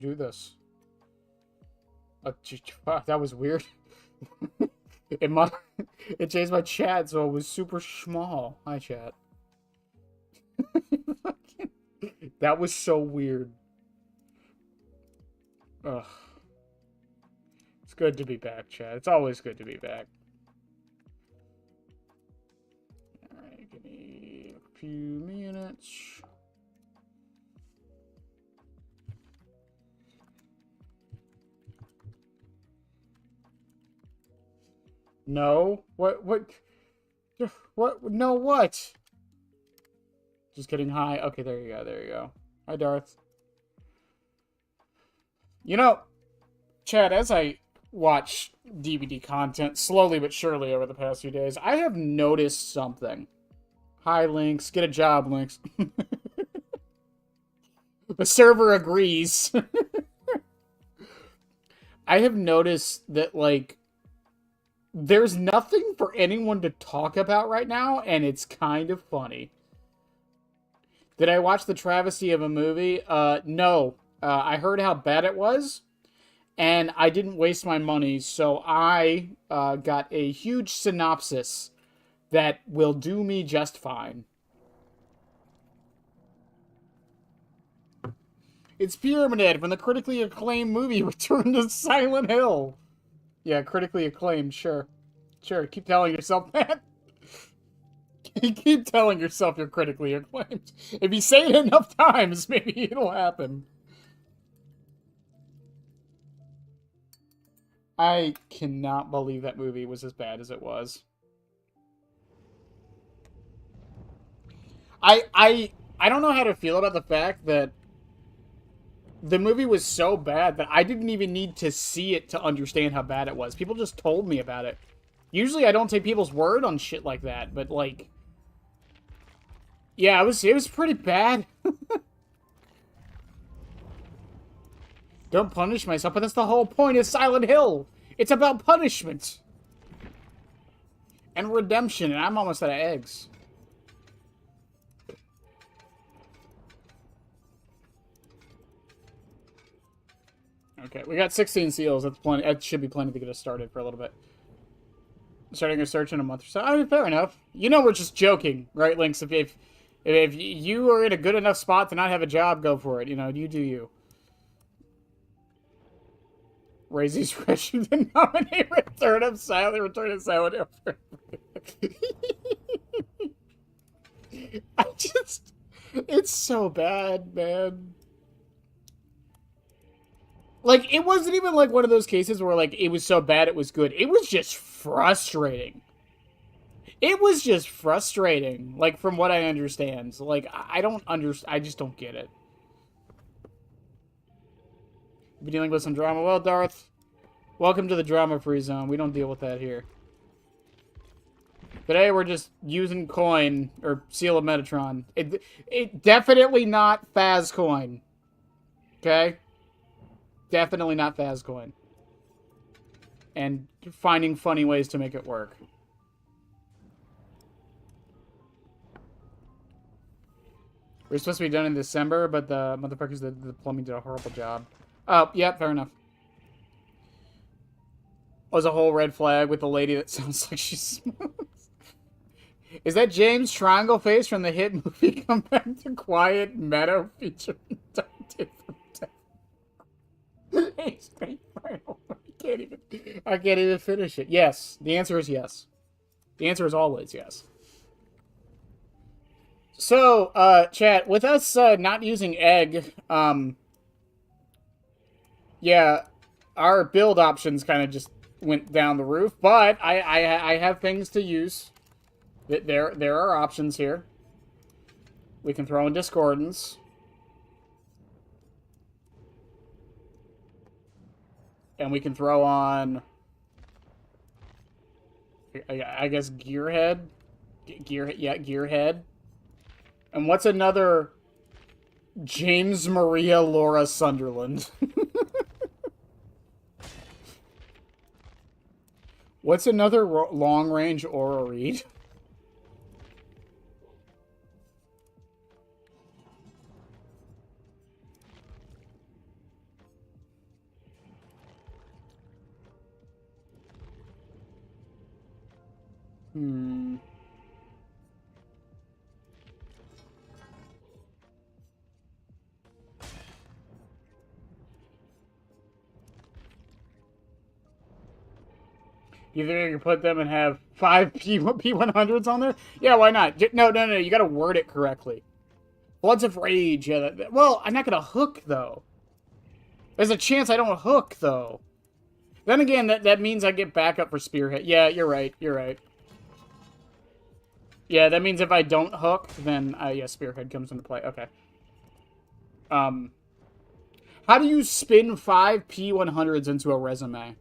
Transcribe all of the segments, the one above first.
do this. Fuck, that was weird. it it changed my chat, so it was super small. Hi, chat. That was so weird. Ugh. It's good to be back, chat. It's always good to be back. Alright, give me a few minutes. No? What? No, what? Just getting high. Okay, there you go. There you go. Hi, Darth. You know, Chad, as I watch DVD content slowly but surely over the past few days, I have noticed something. Hi, Lynx. Get a job, Lynx. The server agrees. I have noticed that, like, there's nothing for anyone to talk about right now, and it's kind of funny. Did I watch the travesty of a movie? No. I heard how bad it was, and I didn't waste my money, so I got a huge synopsis that will do me just fine. It's Pyramid from the critically acclaimed movie Return to Silent Hill. Yeah, critically acclaimed, sure. Sure, keep telling yourself that. Keep telling yourself you're critically acclaimed. If you say it enough times, maybe it'll happen. I cannot believe that movie was as bad as it was. I don't know how to feel about the fact that the movie was so bad that I didn't even need to see it to understand how bad it was. People just told me about it. Usually I don't take people's word on shit like that, but like, yeah, it was pretty bad. Don't punish myself, but that's the whole point of Silent Hill. It's about punishment. And redemption, and I'm almost out of eggs. Okay, we got 16 seals. That's plenty. That should be plenty to get us started for a little bit. Starting a search in a month or so. I mean, fair enough. You know we're just joking, right, Lynx? If you are in a good enough spot to not have a job, go for it. You know, you do you. Raisy's Russian to nominate Return of Silent Hill. It's so bad, man. Like, it wasn't even like one of those cases where, like, it was so bad it was good. It was just frustrating. It was just frustrating, like, from what I understand. So, like, I don't understand. I just don't get it. Be dealing with some drama. Well, Darth, welcome to the drama-free zone. We don't deal with that here. Today we're just using coin, or Seal of Metatron. It definitely not Faz coin. Okay? Definitely not Faz coin. And finding funny ways to make it work. We're supposed to be done in December, but the motherfuckers, the plumbing did a horrible job. Oh, yeah, fair enough. Was a whole red flag with the lady that sounds like she smokes. Is that James Triangle Face from the hit movie Come Back to Quiet Meadow featuring Dante from I can't even finish it. Yes. The answer is yes. The answer is always yes. So, chat, with us not using egg, yeah, our build options kind of just went down the roof, but I have things to use. There are options here. We can throw in discordance. And we can throw on, I guess, Gearhead. Gearhead. And what's another James Maria Laura Sunderland? What's another long-range Aura Reed? Hmm. You think I can put them and have 5 P100s on there? Yeah, why not? No. You got to word it correctly. Floods of Rage. Yeah. Well, I'm not gonna hook though. There's a chance I don't hook though. Then again, that means I get backup for Spearhead. Yeah, you're right. You're right. Yeah, that means if I don't hook, then yeah, Spearhead comes into play. Okay. Um, how do you spin 5 P100s into a resume?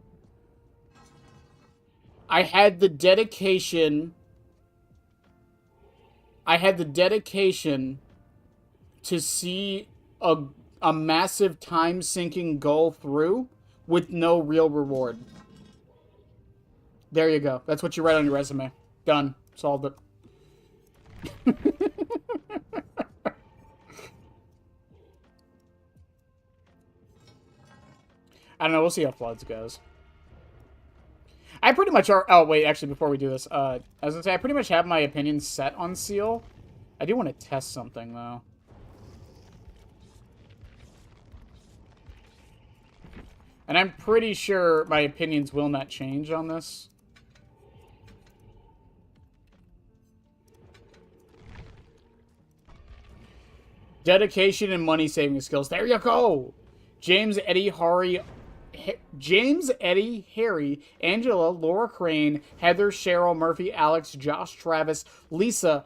I had the dedication. I had the dedication to see a a massive time sinking goal through with no real reward. There you go. That's what you write on your resume. Done. Solved it. I don't know. We'll see how Floods goes. I pretty much are. Oh wait, actually, before we do this, I was gonna say I pretty much have my opinions set on Seal. I do want to test something though. And I'm pretty sure my opinions will not change on this. Dedication and money saving skills. There you go. James, Eddie, Harry, Angela, Laura Crane, Heather, Cheryl, Murphy, Alex, Josh, Travis, Lisa,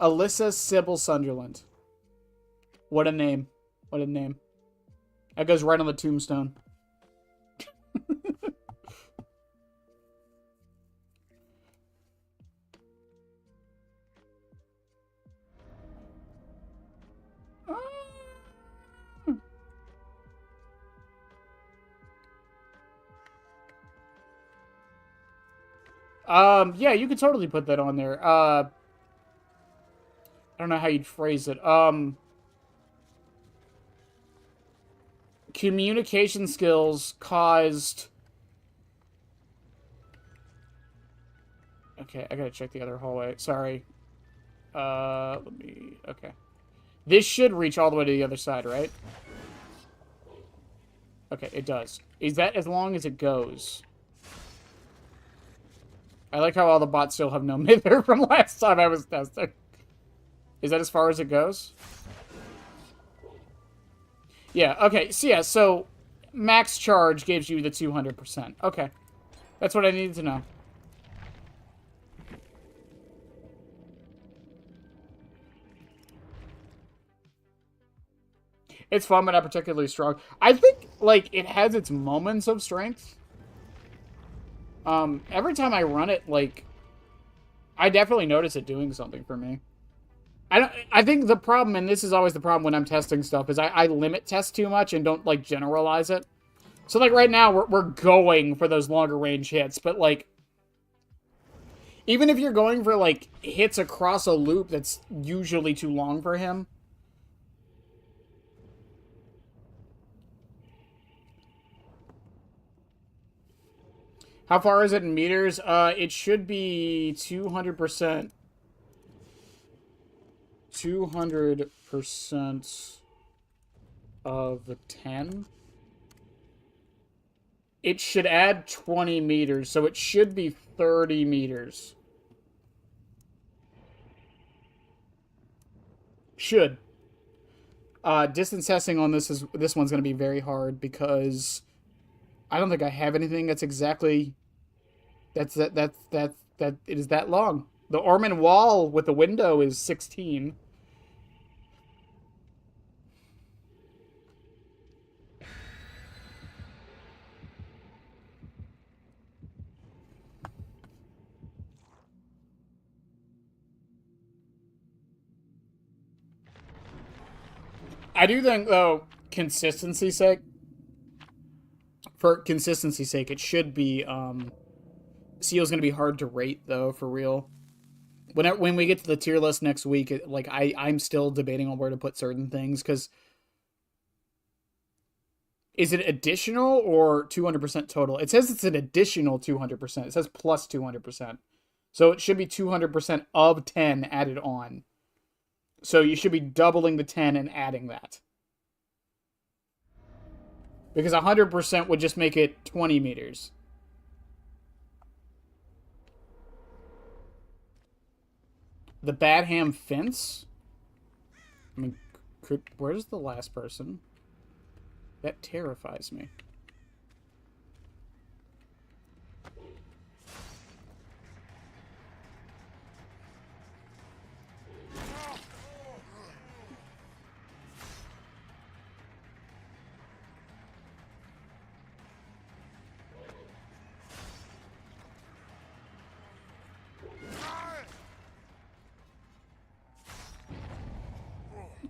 Alyssa, Sybil, Sunderland. What a name. What a name. That goes right on the tombstone. Yeah, you could totally put that on there. I don't know how you'd phrase it. Communication skills caused... Okay, I gotta check the other hallway. Sorry. Let me... Okay. This should reach all the way to the other side, right? Okay, it does. Is that as long as it goes? I like how all the bots still have no mither from last time I was testing. Is that as far as it goes? Yeah, okay. So, yeah, so max charge gives you the 200%. Okay. That's what I needed to know. It's fun, but not particularly strong. I think, like, it has its moments of strength. Every time I run it, like, I definitely notice it doing something for me. I think the problem, and this is always the problem when I'm testing stuff, is I limit test too much and don't, like, generalize it. So, like, right now, we're going for those longer range hits, but, like, even if you're going for, like, hits across a loop that's usually too long for him... How far is it in meters? It should be 200%. 200% of the 10. It should add 20 meters, so it should be 30 meters. Should. Distance testing on this one's going to be very hard because I don't think I have anything that's exactly that it is that long. The Orman wall with the window is 16. I do think, though, for consistency's sake, it should be, Seal's going to be hard to rate, though, for real. When we get to the tier list next week, like, I'm still debating on where to put certain things, because is it additional or 200% total? It says it's an additional 200%. It says plus 200%. So it should be 200% of 10 added on. So you should be doubling the 10 and adding that. Because 100% would just make it 20 meters. The Badham fence? I mean, where's the last person? That terrifies me.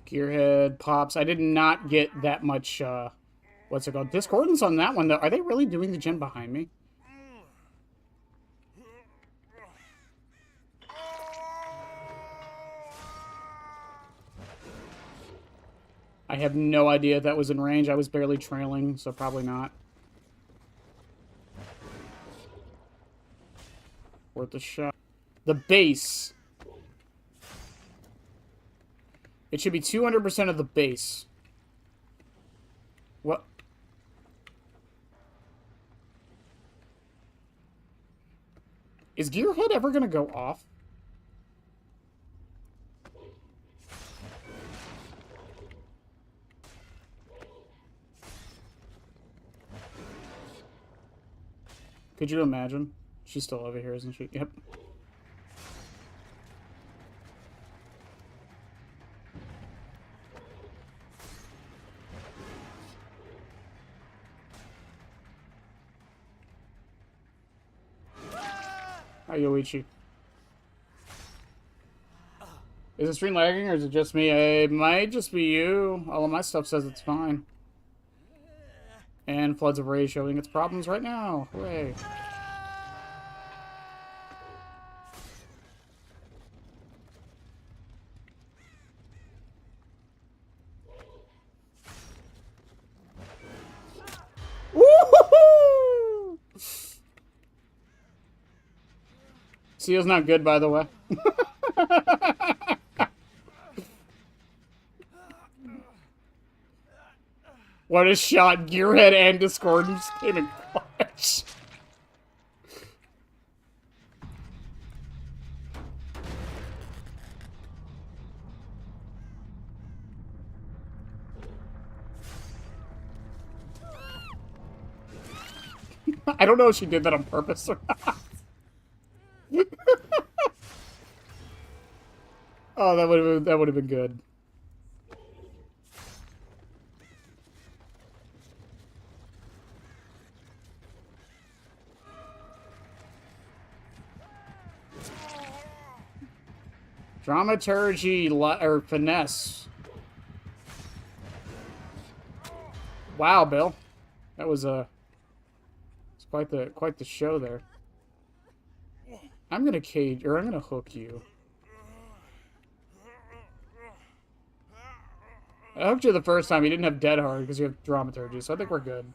Gearhead pops. I did not get that much, what's it called? Discordance on that one, though. Are they really doing the gen behind me? I have no idea if that was in range. I was barely trailing, so probably not. Worth a shot. The base. It should be 200% of the base. What? Is Gearhead ever going to go off? Could you imagine? She's still over here, isn't she? Yep. Hi, Yoichi. Is the stream lagging or is it just me? It might just be you. All of my stuff says it's fine. And Floods of Rage showing its problems right now. Hooray. Woohoo! Seal's not good, by the way. What a shot. Gearhead and Discordance came in clutch. I don't know if she did that on purpose or not. Oh, that would have been good. Dramaturgy or finesse. Wow, Bill, that was it's quite the show there. I'm gonna hook you. I hooked you the first time. You didn't have Dead Hard because you have Dramaturgy, so I think we're good.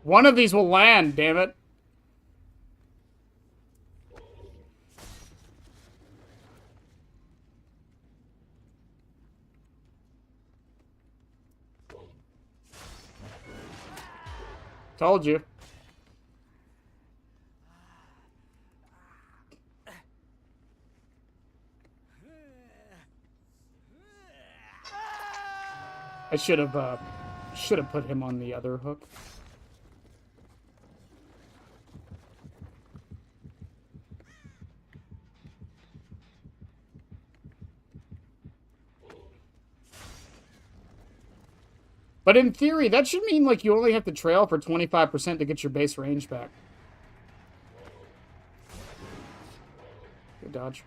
One of these will land, damn it. Told you. I should have put him on the other hook. But in theory, that should mean, like, you only have to trail for 25% to get your base range back. Good dodge.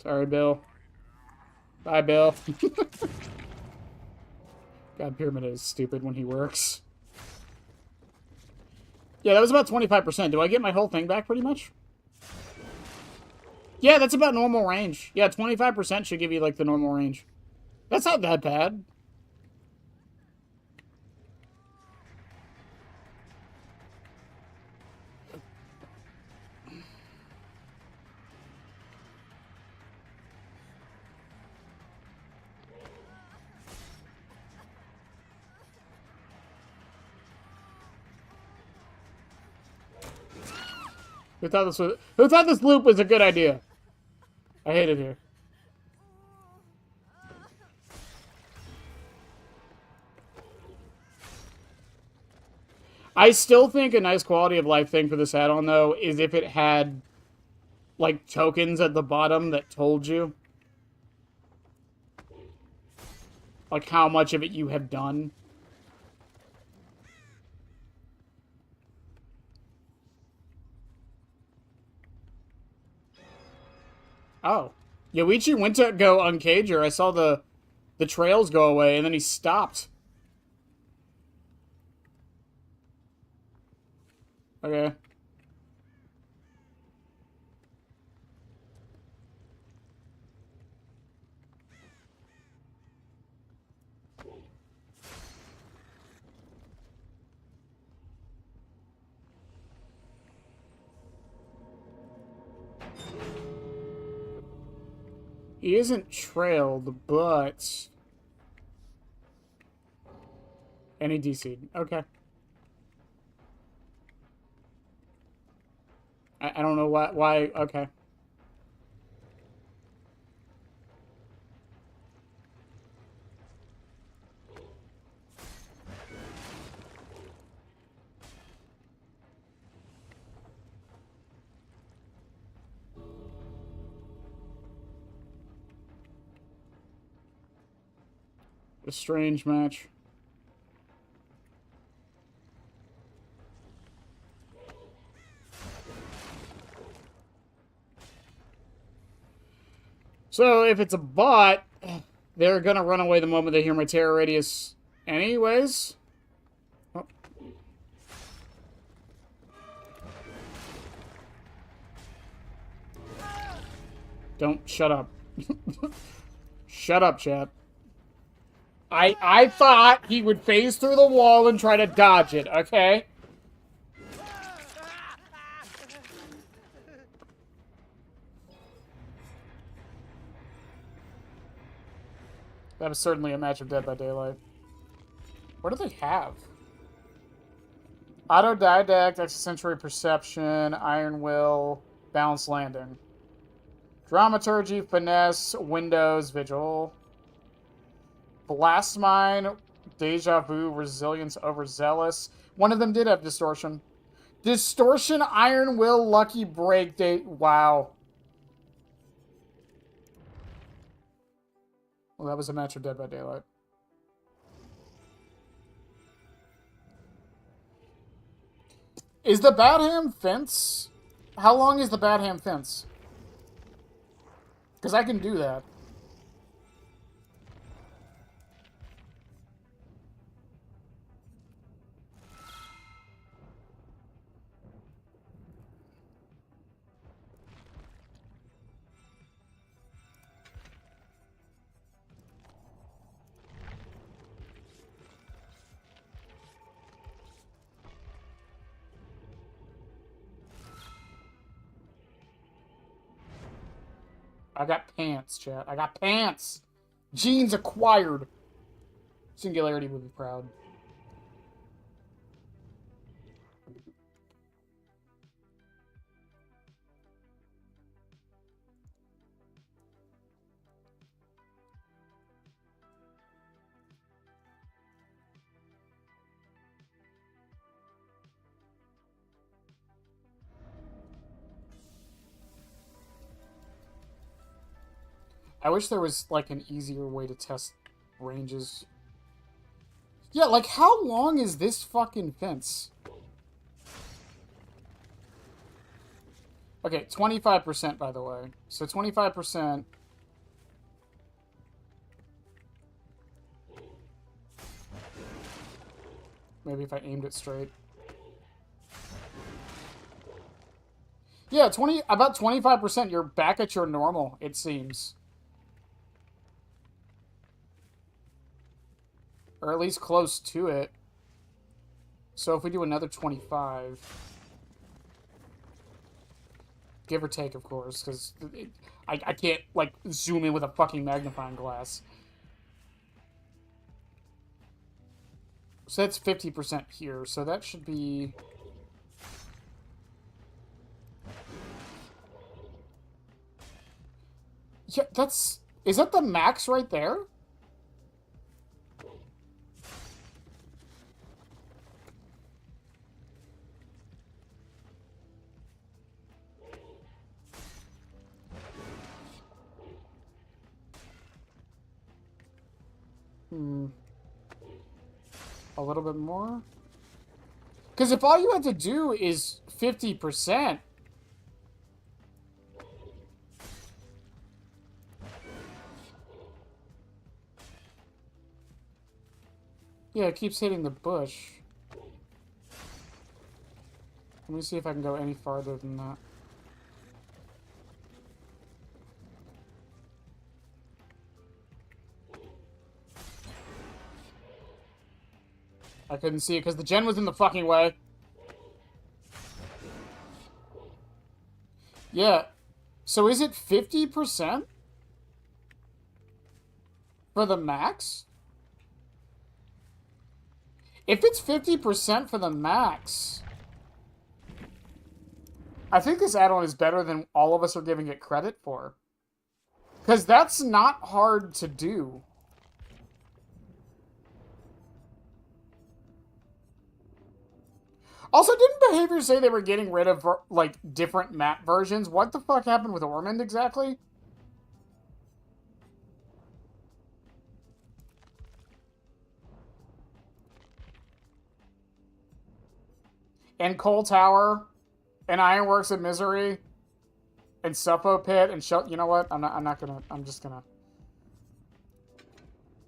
Sorry, Bill. Bye, Bill. God, Pyramid is stupid when he works. Yeah, that was about 25%. Do I get my whole thing back pretty much? Yeah, that's about normal range. Yeah, 25% should give you, like, the normal range. That's not that bad. Who thought this loop was a good idea? I hate it here. I still think a nice quality of life thing for this add-on, though, is if it had, like, tokens at the bottom that told you, like, how much of it you have done. Oh. Yoichi went to go uncage her. I saw the trails go away, and then he stopped. Okay. He isn't trailed, but... And he DC'd. Okay. I don't know why... Okay. A strange match. So, if it's a bot, they're gonna run away the moment they hear my terror radius anyways. Oh. Don't, shut up. Shut up, chat. I thought he would phase through the wall and try to dodge it, okay? That was certainly a match of Dead by Daylight. What do they have? Autodidact, Extrasensory Perception, Iron Will, Balanced Landing. Dramaturgy, Finesse, Windows, Vigil. Blast Mine, Deja Vu, Resilience, Overzealous. One of them did have Distortion. Distortion, Iron Will, Lucky Break, wow. Well, that was a match of Dead by Daylight. Is the Bad Ham fence? How long is the Bad Ham fence? Because I can do that. I got pants, chat. I got pants! Genes acquired! Singularity would be proud. I wish there was, like, an easier way to test ranges. Yeah, like, how long is this fucking fence? Okay, 25% by the way. So 25%. Maybe if I aimed it straight. Yeah, about 25%. You're back at your normal, it seems. Or at least close to it. So if we do another 25... Give or take, of course, because I can't, like, zoom in with a fucking magnifying glass. So that's 50% here, so that should be... Yeah, that's... Is that the max right there? A little bit more? Because if all you had to do is 50%... Yeah, it keeps hitting the bush. Let me see if I can go any farther than that. I couldn't see it because the gen was in the fucking way. Yeah. So is it 50% for the max? If it's 50% for the max, I think this add-on is better than all of us are giving it credit for. Because that's not hard to do. Also, didn't Behavior say they were getting rid of, like, different map versions? What the fuck happened with Ormond exactly? And Coal Tower, and Ironworks of Misery, and Suffolk Pit, and you know what? I'm just gonna...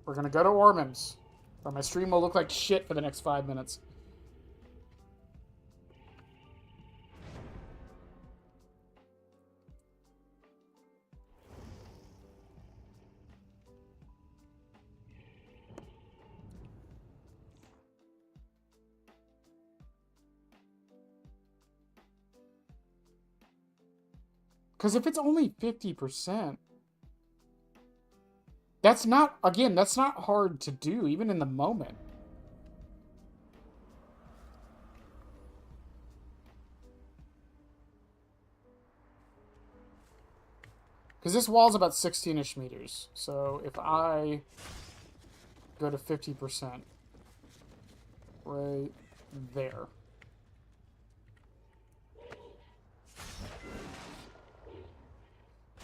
We're gonna go to Ormond's, where my stream will look like shit for the next 5 minutes. Because if it's only 50%, that's not, again, that's not hard to do, even in the moment. Because this wall's about 16-ish meters. So if I go to 50%, right there.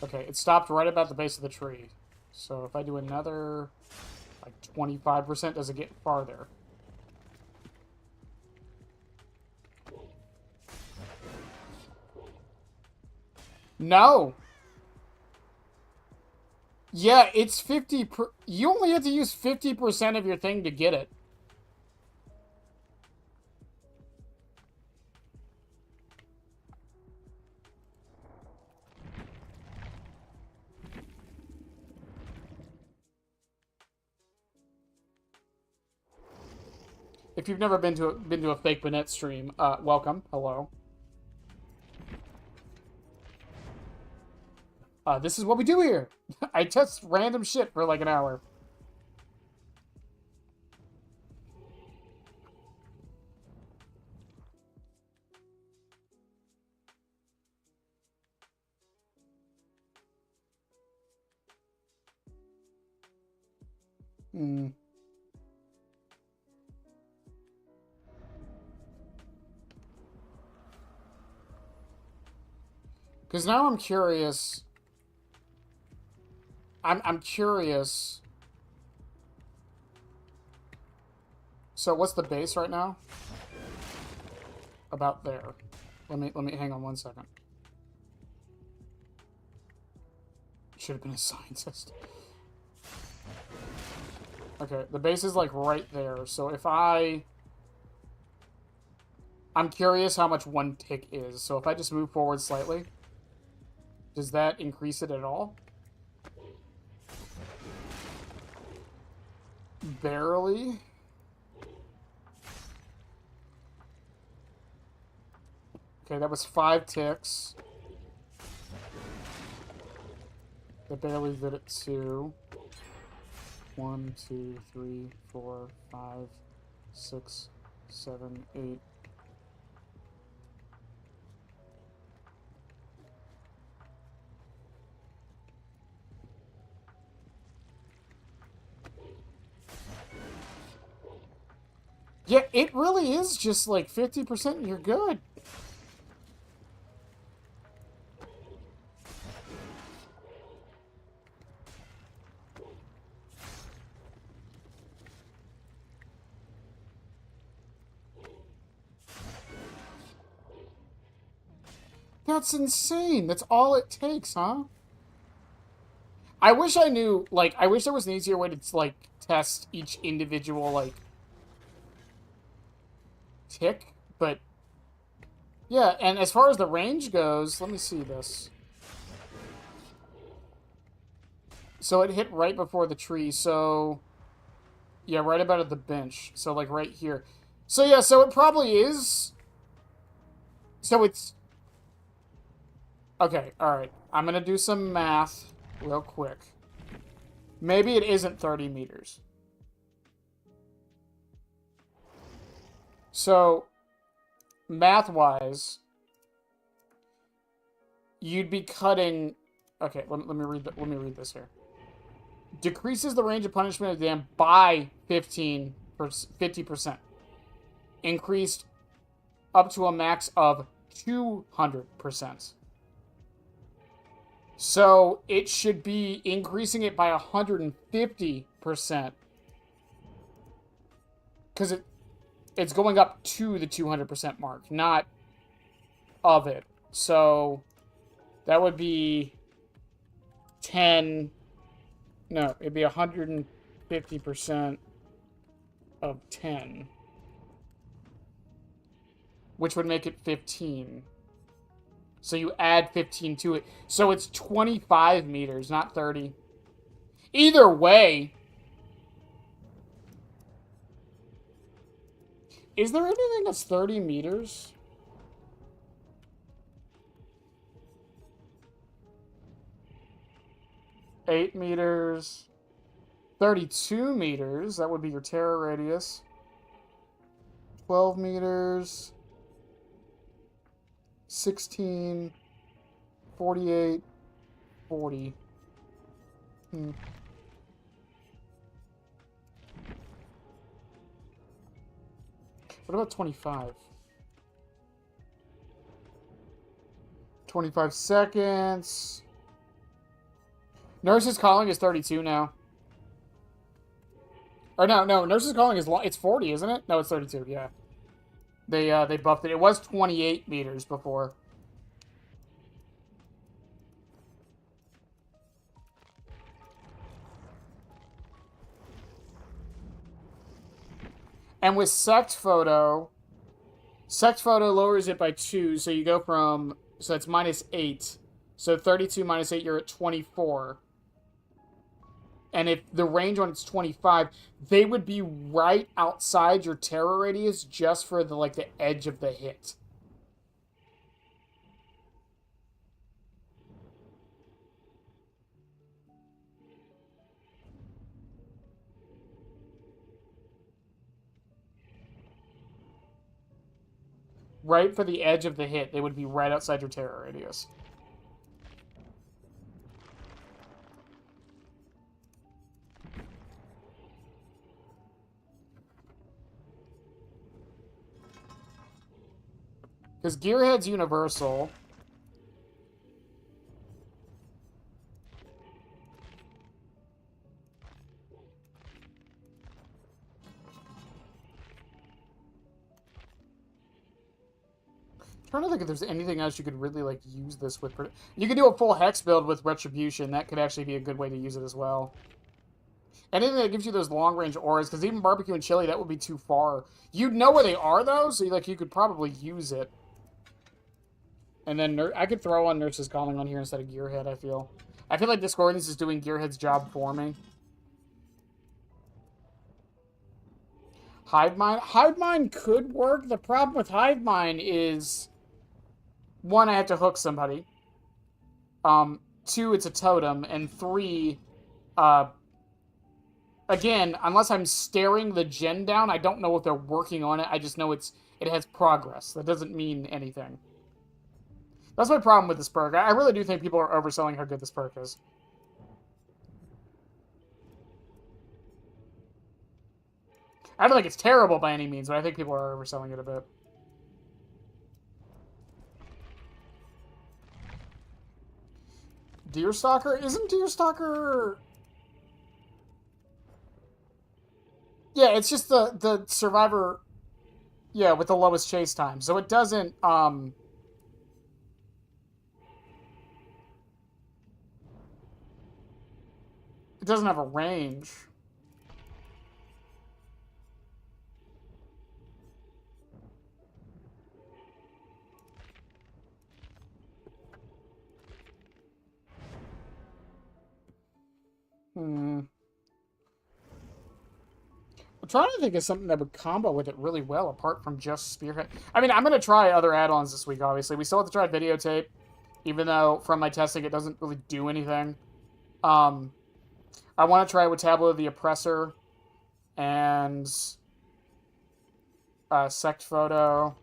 Okay, it stopped right about the base of the tree. So if I do another, like, 25%, does it get farther? No! Yeah, it's 50 per... You only have to use 50% of your thing to get it. If you've never been to a fake Bennett stream, welcome. Hello. This is what we do here. I test random shit for like an hour. Because now I'm curious. I'm curious. So what's the base right now? About there. Let me hang on 1 second. Should have been a scientist. Okay, the base is like right there. So if I'm curious how much one tick is. So if I just move forward slightly, does that increase it at all? Barely. Okay, that was 5 ticks. That barely did it 2. 1, 2, 3, 4, 5, 6, 7, 8. Yeah, it really is just like 50% and you're good. That's insane. That's all it takes, huh? I wish I knew, like, I wish there was an easier way to, like, test each individual, like, tick, but, yeah, and as far as the range goes, let me see this. So it hit right before the tree, so, yeah, right about at the bench, so, like, right here. So, yeah, so it probably is, so it's, okay, alright, I'm gonna do some math real quick. Maybe it isn't 30 meters. So, math-wise, you'd be cutting. Okay, let me read this here. Decreases the range of punishment of the dam by 50%. Increased up to a max of 200%. So it should be increasing it by 150%. Because it's going up to the 200% mark, not of it. So that would be 10. No, it'd be 150% of 10. Which would make it 15. So you add 15 to it. So it's 25 meters, not 30. Either way. Is there anything that's 30 meters? $8 meters. 32 meters. That would be your terror radius. 12 meters. 16. 48. 40. What about 25? 25 seconds. Nurse's Calling is 32 now. Or no, Nurse's Calling is it's 40, isn't it? No, it's 32. Yeah, they buffed it. It was 28 meters before. And with Sect Photo lowers it by 2, so you go from, so it's -8. So 32 minus 8, you're at 24. And if the range on it's 25, they would be right outside your terror radius just for the like the edge of the hit. Right for the edge of the hit, they would be right outside your terror radius. Because Gearhead's universal. trying to think if there's anything else you could really, like, use this with. You could do a full Hex build with Retribution. That could actually be a good way to use it as well. Anything that gives you those long-range auras, because even Barbecue and Chili, that would be too far. You'd know where they are, though, so, like, you could probably use it. And then I could throw on Nurse's Calling on here instead of Gearhead, I feel. I feel like Discordance is doing Gearhead's job for me. Hive Mind? Hive Mind could work. The problem with Hive Mind is, one, I have to hook somebody. Two, it's a totem. And three, again, unless I'm staring the gen down, I don't know if they're working on it. I just know it has progress. That doesn't mean anything. That's my problem with this perk. I really do think people are overselling how good this perk is. I don't think it's terrible by any means, but I think people are overselling it a bit. Deerstalker? Isn't Deerstalker... Yeah, it's just the survivor... Yeah, with the lowest chase time. So it doesn't, it doesn't have a range. I'm trying to think of something that would combo with it really well, apart from just Spearhead. I mean, I'm going to try other add-ons this week, obviously. We still have to try videotape, even though from my testing it doesn't really do anything. I want to try it with Tableau of the Oppressor and Sect Photo.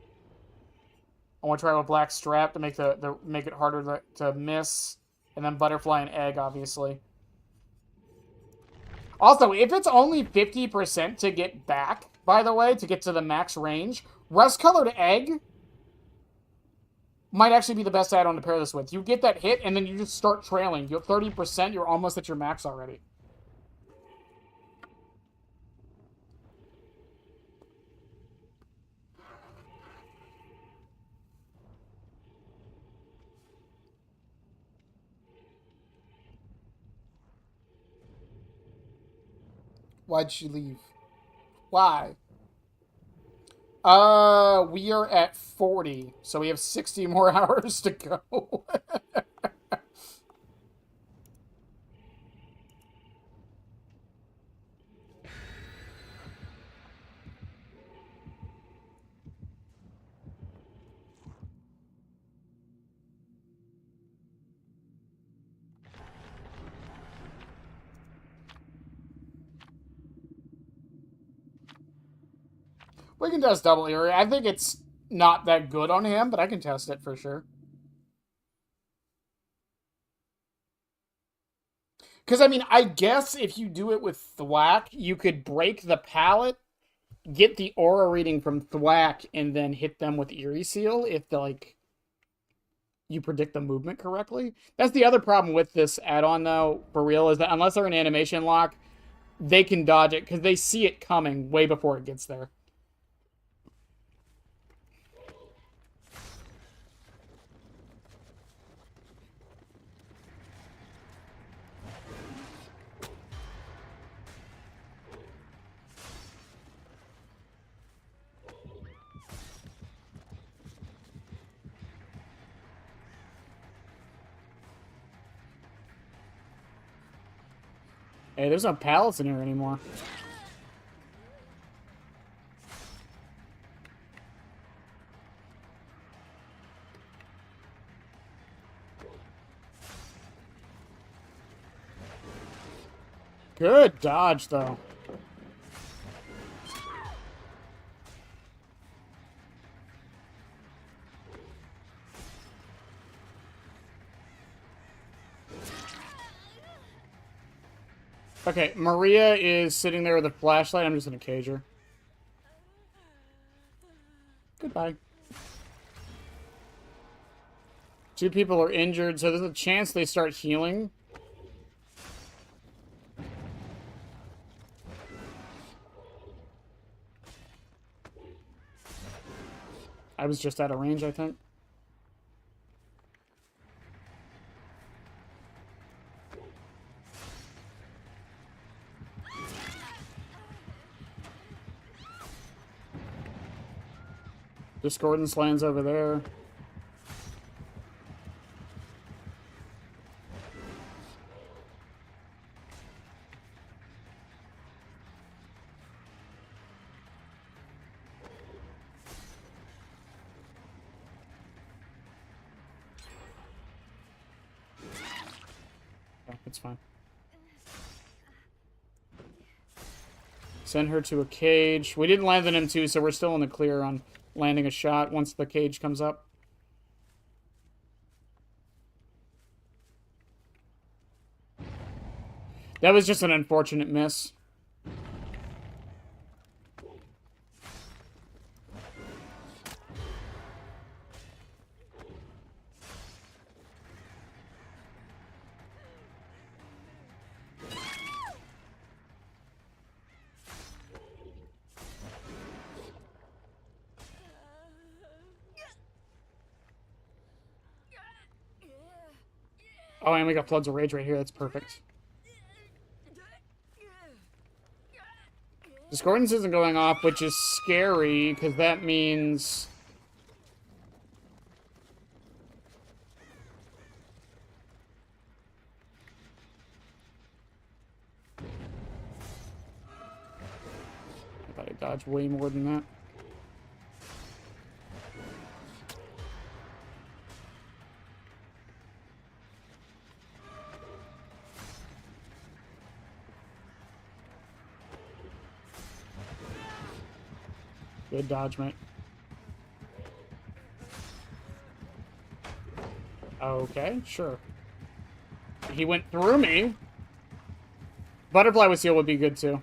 I want to try it with Black Strap to make make it harder to miss, and then Butterfly and Egg, obviously. Also, if it's only 50% to get back, by the way, to get to the max range, Rust-Colored Egg might actually be the best add-on to pair this with. You get that hit, and then you just start trailing. You're 30%, you're almost at your max already. Why'd she leave? Why? We are at 40, so we have 60 more hours to go. We can test double area. I think it's not that good on him, but I can test it for sure. Because, I mean, I guess if you do it with Thwack, you could break the pallet, get the aura reading from Thwack, and then hit them with Eerie Seal if, you predict the movement correctly. That's the other problem with this add-on, though, for real, is that unless they're in animation lock, they can dodge it because they see it coming way before it gets there. Hey, there's no pallets in here anymore. Good dodge, though. Okay, Maria is sitting there with a flashlight. I'm just gonna cage her. Goodbye. Two people are injured, so there's a chance they start healing. I was just out of range, I think. Discordance lands over there. Yeah, it's fine. Send her to a cage. We didn't land on him too, so we're still in the clear on landing a shot once the cage comes up. That was just an unfortunate miss. Oh, and we got Floods of Rage right here. That's perfect. Discordance isn't going off, which is scary, because that means... I thought I dodged way more than that. Good dodge, mate. Okay, sure. He went through me. Butterfly with Seal would be good, too.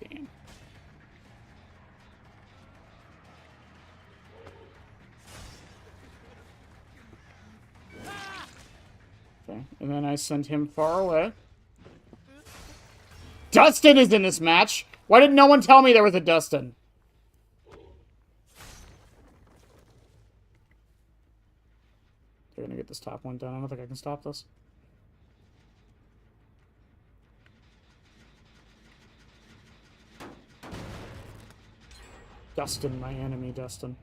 Damn. Okay, and then I sent him far away. Dustin is in this match! Why did no one tell me there was a Dustin? They're gonna get this top one done. I don't think I can stop this. Dustin, my enemy, Dustin.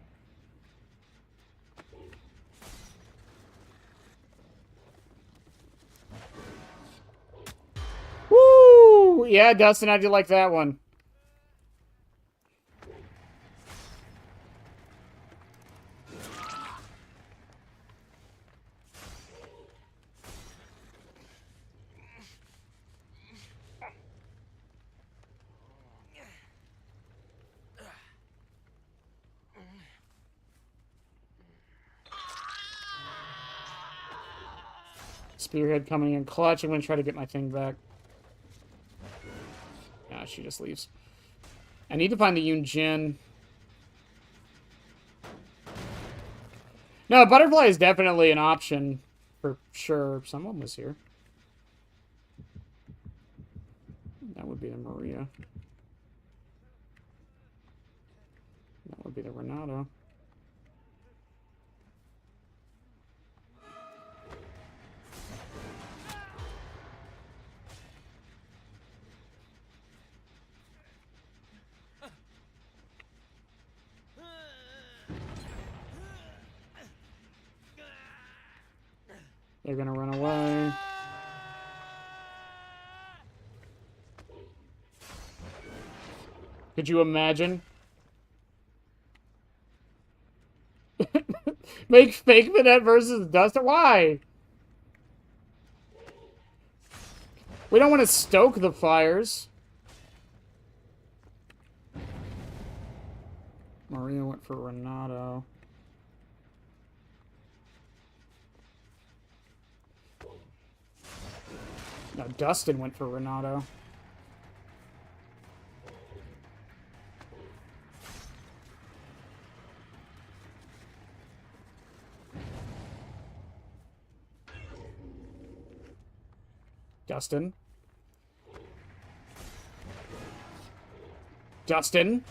Woo! Yeah, Dustin, I did like that one. Spearhead coming in clutch. I'm going to try to get my thing back. Yeah, she just leaves. I need to find the Yoon Jin. No, Butterfly is definitely an option. For sure. Someone was here. That would be the Maria. That would be the Renato. They're gonna run away. Could you imagine? Make fake Minette versus Dustin? Why? We don't want to stoke the fires. Maria went for Renato. No, Dustin went for Renato. Dustin. Dustin.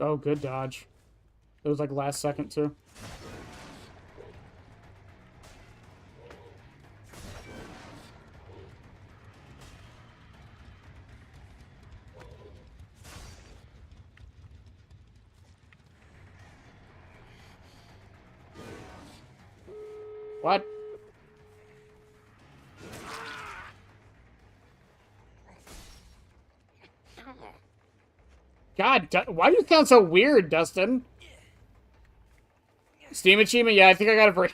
Oh, good dodge. It was like last second, too. What? God, why do you sound so weird, Dustin? Steam achievement? Yeah, I think I got it for...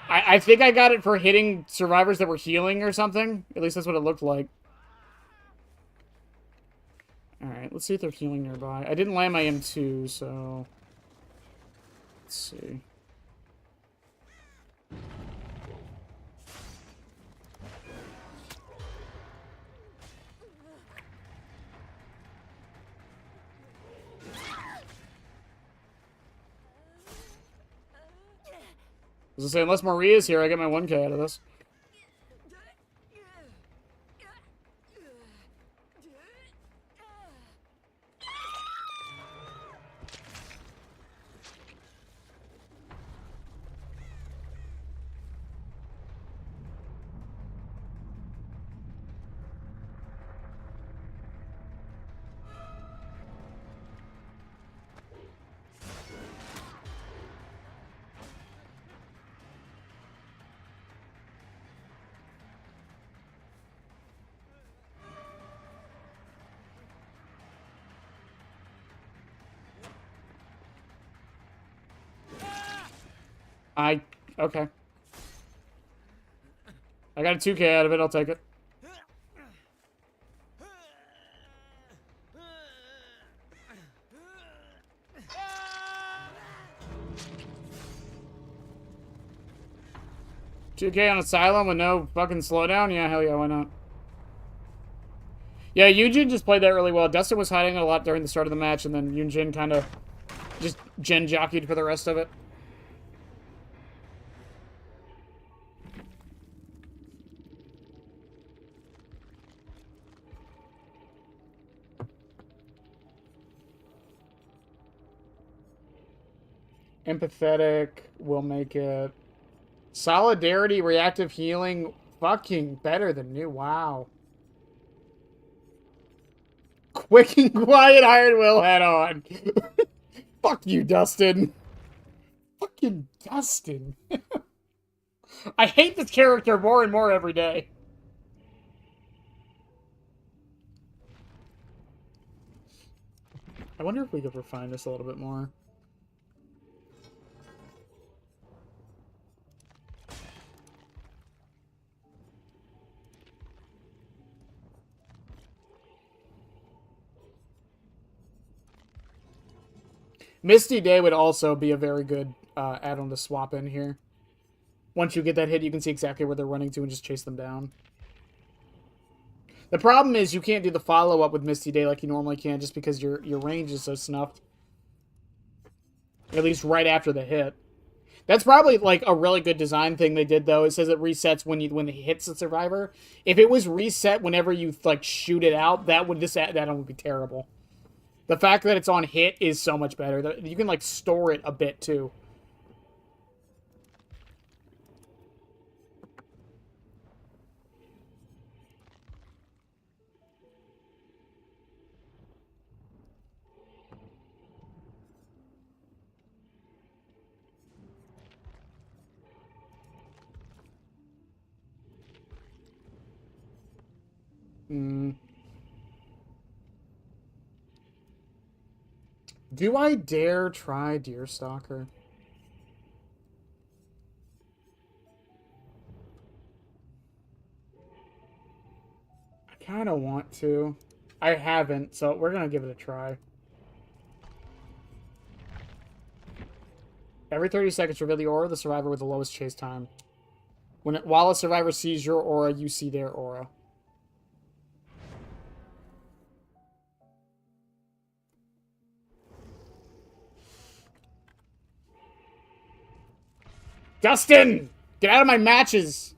I think I got it for hitting survivors that were healing or something. At least that's what it looked like. Alright, let's see if they're healing nearby. I didn't land my M2, so... Let's see. I was gonna say, unless Maria's here, I get my 1K out of this. Okay. I got a 2K out of it, I'll take it. $2K on Asylum with no fucking slowdown? Yeah, hell yeah, why not? Yeah, Yunjin just played that really well. Dustin was hiding a lot during the start of the match, and then Yunjin kind of just gen jockeyed for the rest of it. Empathetic will make it. Solidarity, reactive healing, fucking better than new. Wow. Quick and quiet Iron Will head on. Fuck you, Dustin. Fucking Dustin. I hate this character more and more every day. I wonder if we could refine this a little bit more. Misty Day would also be a very good add-on to swap in here. Once you get that hit, you can see exactly where they're running to and just chase them down. The problem is you can't do the follow-up with Misty Day like you normally can just because your range is so snuffed. At least right after the hit. That's probably like a really good design thing they did though. It says it resets when it hits the survivor. If it was reset whenever you like shoot it out, that would be terrible. The fact that it's on hit is so much better. You can, like, store it a bit, too. Do I dare try Deerstalker? I kind of want to. I haven't, so we're going to give it a try. Every 30 seconds, reveal the aura of the survivor with the lowest chase time. While a survivor sees your aura, you see their aura. Dustin! Get out of my matches!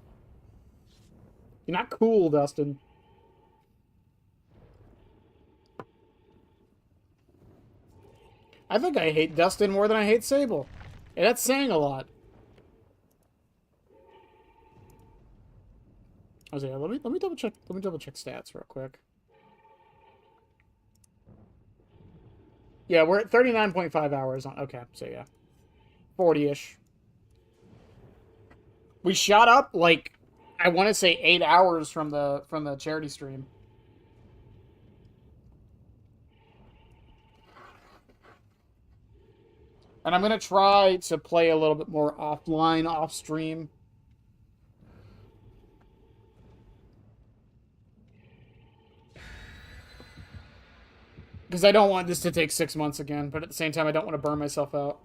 You're not cool, Dustin. I think I hate Dustin more than I hate Sable. And that's saying a lot. I was like, let me double check. Let me double check stats real quick. Yeah, we're at 39.5 hours on. Okay, so yeah, 40-ish. We shot up like I want to say 8 hours from the charity stream. And I'm gonna try to play a little bit more offline, off stream. Because I don't want this to take 6 months again, but at the same time, I don't want to burn myself out.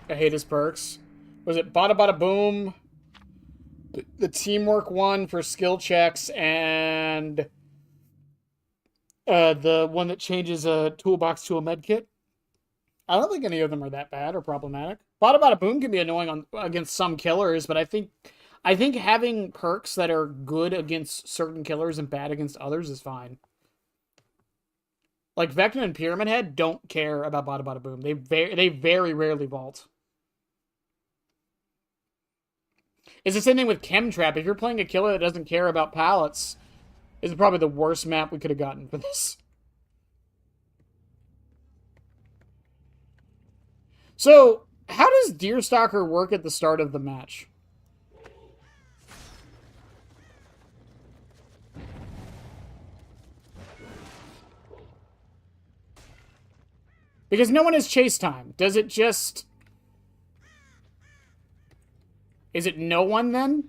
I hate his perks. Was it Bada Bada Boom? The teamwork one for skill checks, and the one that changes a toolbox to a medkit. I don't think any of them are that bad or problematic. Bada Bada Boom can be annoying against some killers, but I think having perks that are good against certain killers and bad against others is fine. Like Vecna and Pyramid Head don't care about Bada Bada Boom. They very rarely vault. It's the same thing with Chemtrap. If you're playing a killer that doesn't care about pallets, it's probably the worst map we could have gotten for this. So, how does Deerstalker work at the start of the match? Because no one has chase time. Does it just... Is it no one then?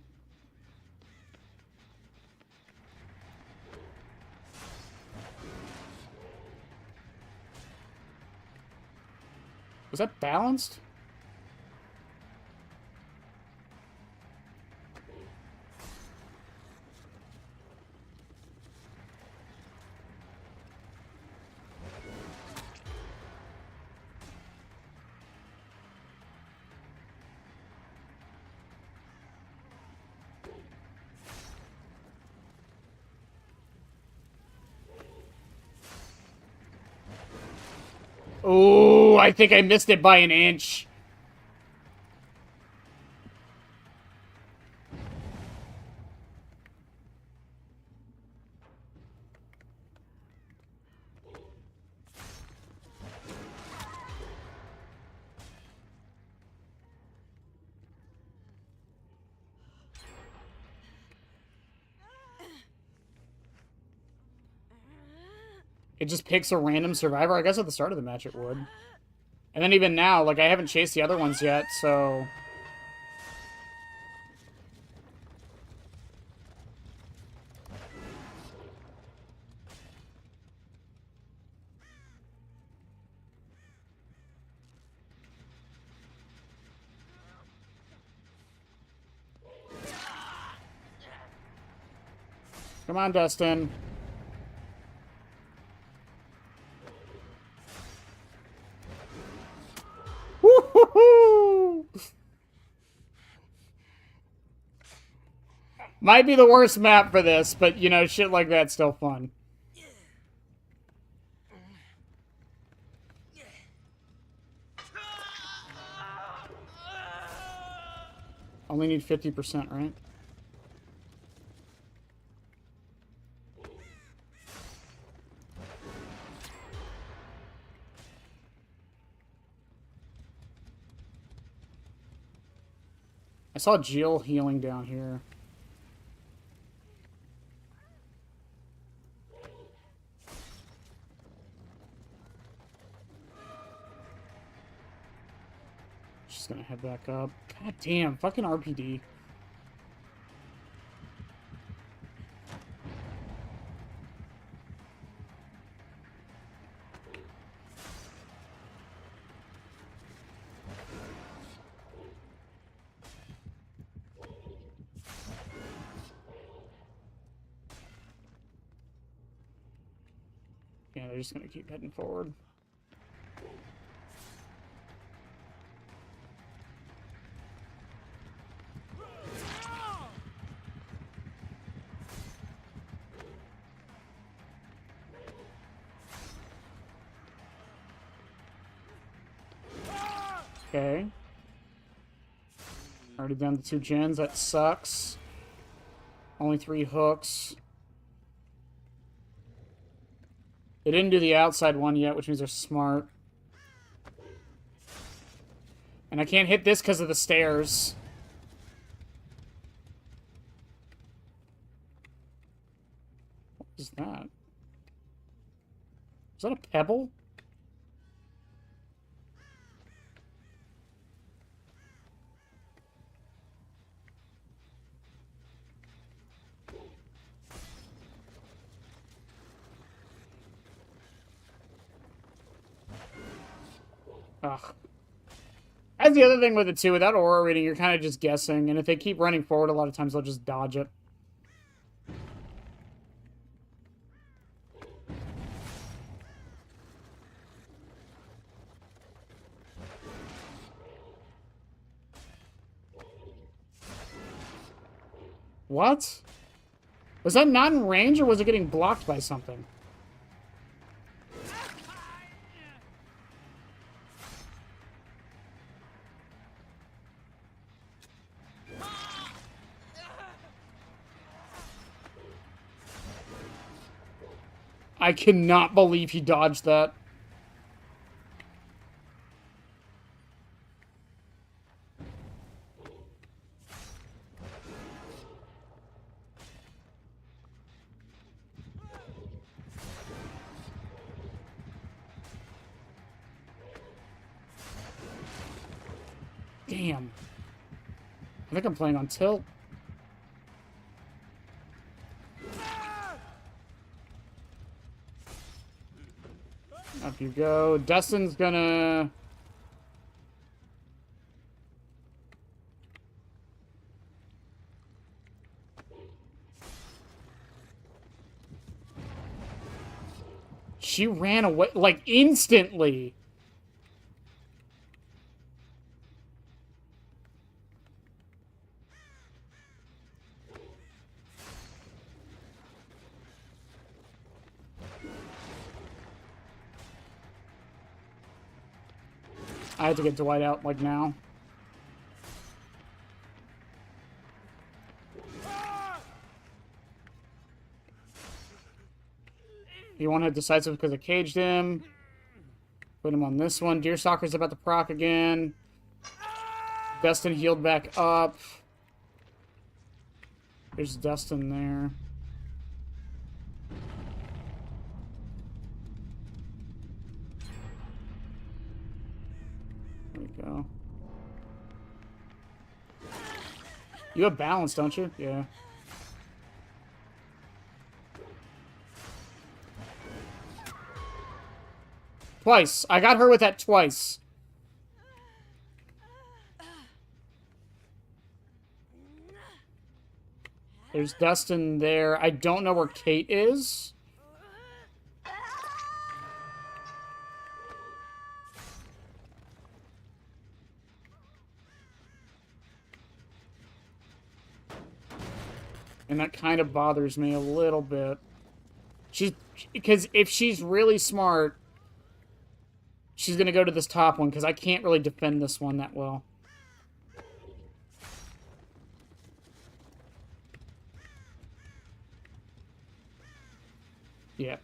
Was that balanced? Oh, I think I missed it by an inch. It just picks a random survivor. I guess at the start of the match it would. And then even now, like, I haven't chased the other ones yet, so... Come on, Dustin. Woo-hoo-hoo! Might be the worst map for this, but, you know, shit like that's still fun. Only need 50%, right? I saw Jill healing down here. She's gonna head back up. God damn, fucking RPD. Yeah, they're just gonna keep heading forward. Okay. Already down to 2 gens. That sucks. Only 3 hooks. They didn't do the outside one yet, which means they're smart. And I can't hit this because of the stairs. What is that? Is that a pebble? Ugh. That's the other thing with it, too. Without aura reading, you're kind of just guessing. And if they keep running forward, a lot of times they'll just dodge it. What? Was that not in range, or was it getting blocked by something? I cannot believe he dodged that. Damn. I think I'm playing on tilt. Up you go. Dustin's gonna... She ran away, like, instantly. I had to get Dwight out, like, now. He won't have decisive because I caged him. Put him on this one. Deerstalker's about to proc again. Dustin healed back up. There's Dustin there. There we go. You have balance, don't you? Yeah. Twice. I got her with that twice. There's Dustin there. I don't know where Kate is. And that kind of bothers me a little bit. Because if she's really smart, she's going to go to this top one, because I can't really defend this one that well. Yeah.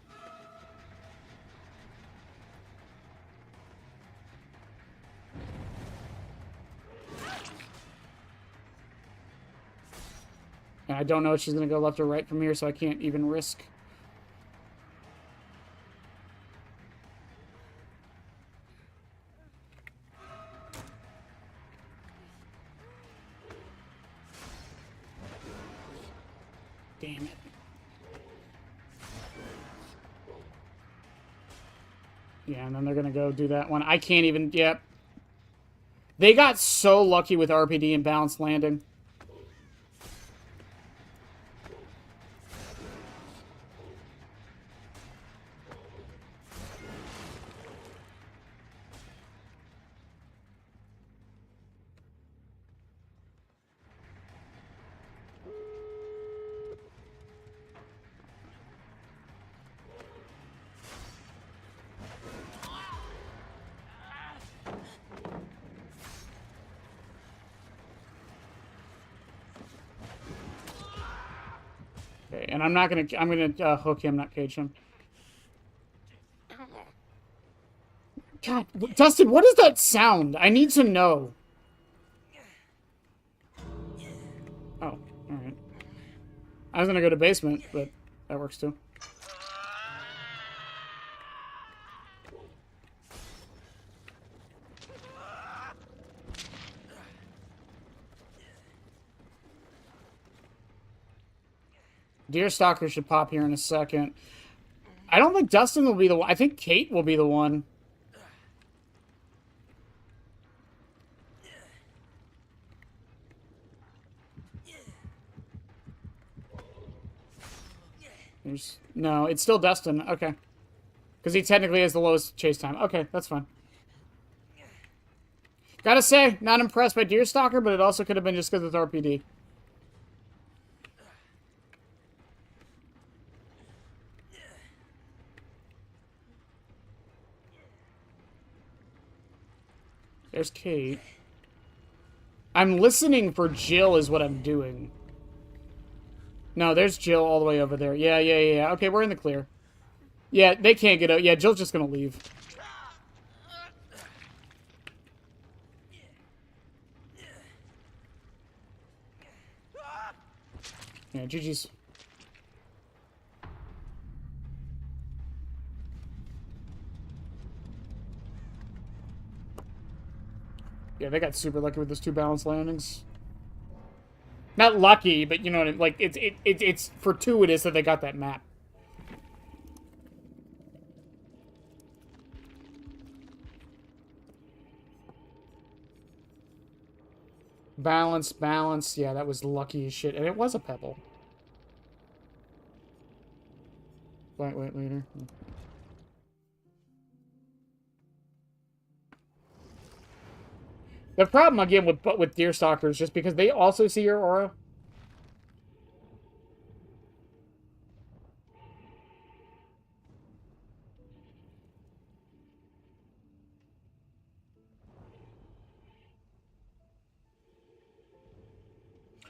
And I don't know if she's going to go left or right from here, so I can't even risk. Damn it. Yeah, and then they're going to go do that one. I can't even... Yep. They got so lucky with RPD and balanced landing. Okay, and I'm gonna hook him, not cage him. God, Dustin, what is that sound? I need to know. Oh, alright. I was gonna go to basement, but that works too. Deerstalker should pop here in a second. I don't think Dustin will be the one. I think Kate will be the one. No, it's still Dustin. Okay. Because he technically has the lowest chase time. Okay, that's fine. Gotta say, not impressed by Deerstalker, but it also could have been just because it's RPD. There's Kate. I'm listening for Jill is what I'm doing. No, there's Jill all the way over there. Yeah. Okay, we're in the clear. Yeah, they can't get out. Yeah, Jill's just gonna leave. Yeah, GG's. Yeah, they got super lucky with those 2 balanced landings. Not lucky, but you know what I mean? Like, it's fortuitous that they got that map. Balance. Yeah, that was lucky as shit. And it was a pebble. Wait, later. The problem, again, with Deerstalker is just because they also see your aura.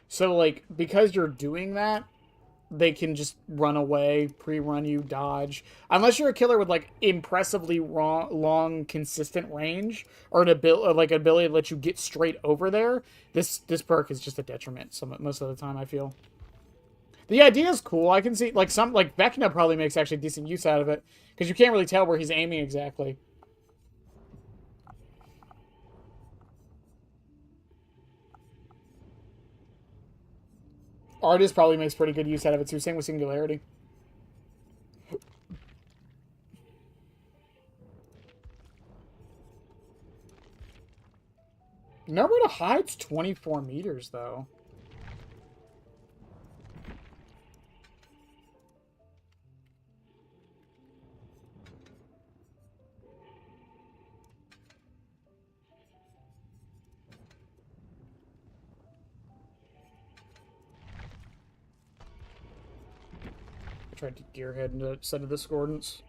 So, like, because you're doing that, they can just run away, pre-run you, dodge. Unless you're a killer with, like, impressively long, consistent range, or an ability to let you get straight over there, this perk is just a detriment most of the time, I feel. The idea is cool. I can see, like, Vecna probably makes actually decent use out of it, because you can't really tell where he's aiming exactly. Artist probably makes pretty good use out of it too. Same with Singularity. Nowhere to hide's 24 meters though. I tried to gearhead into a set of discordance.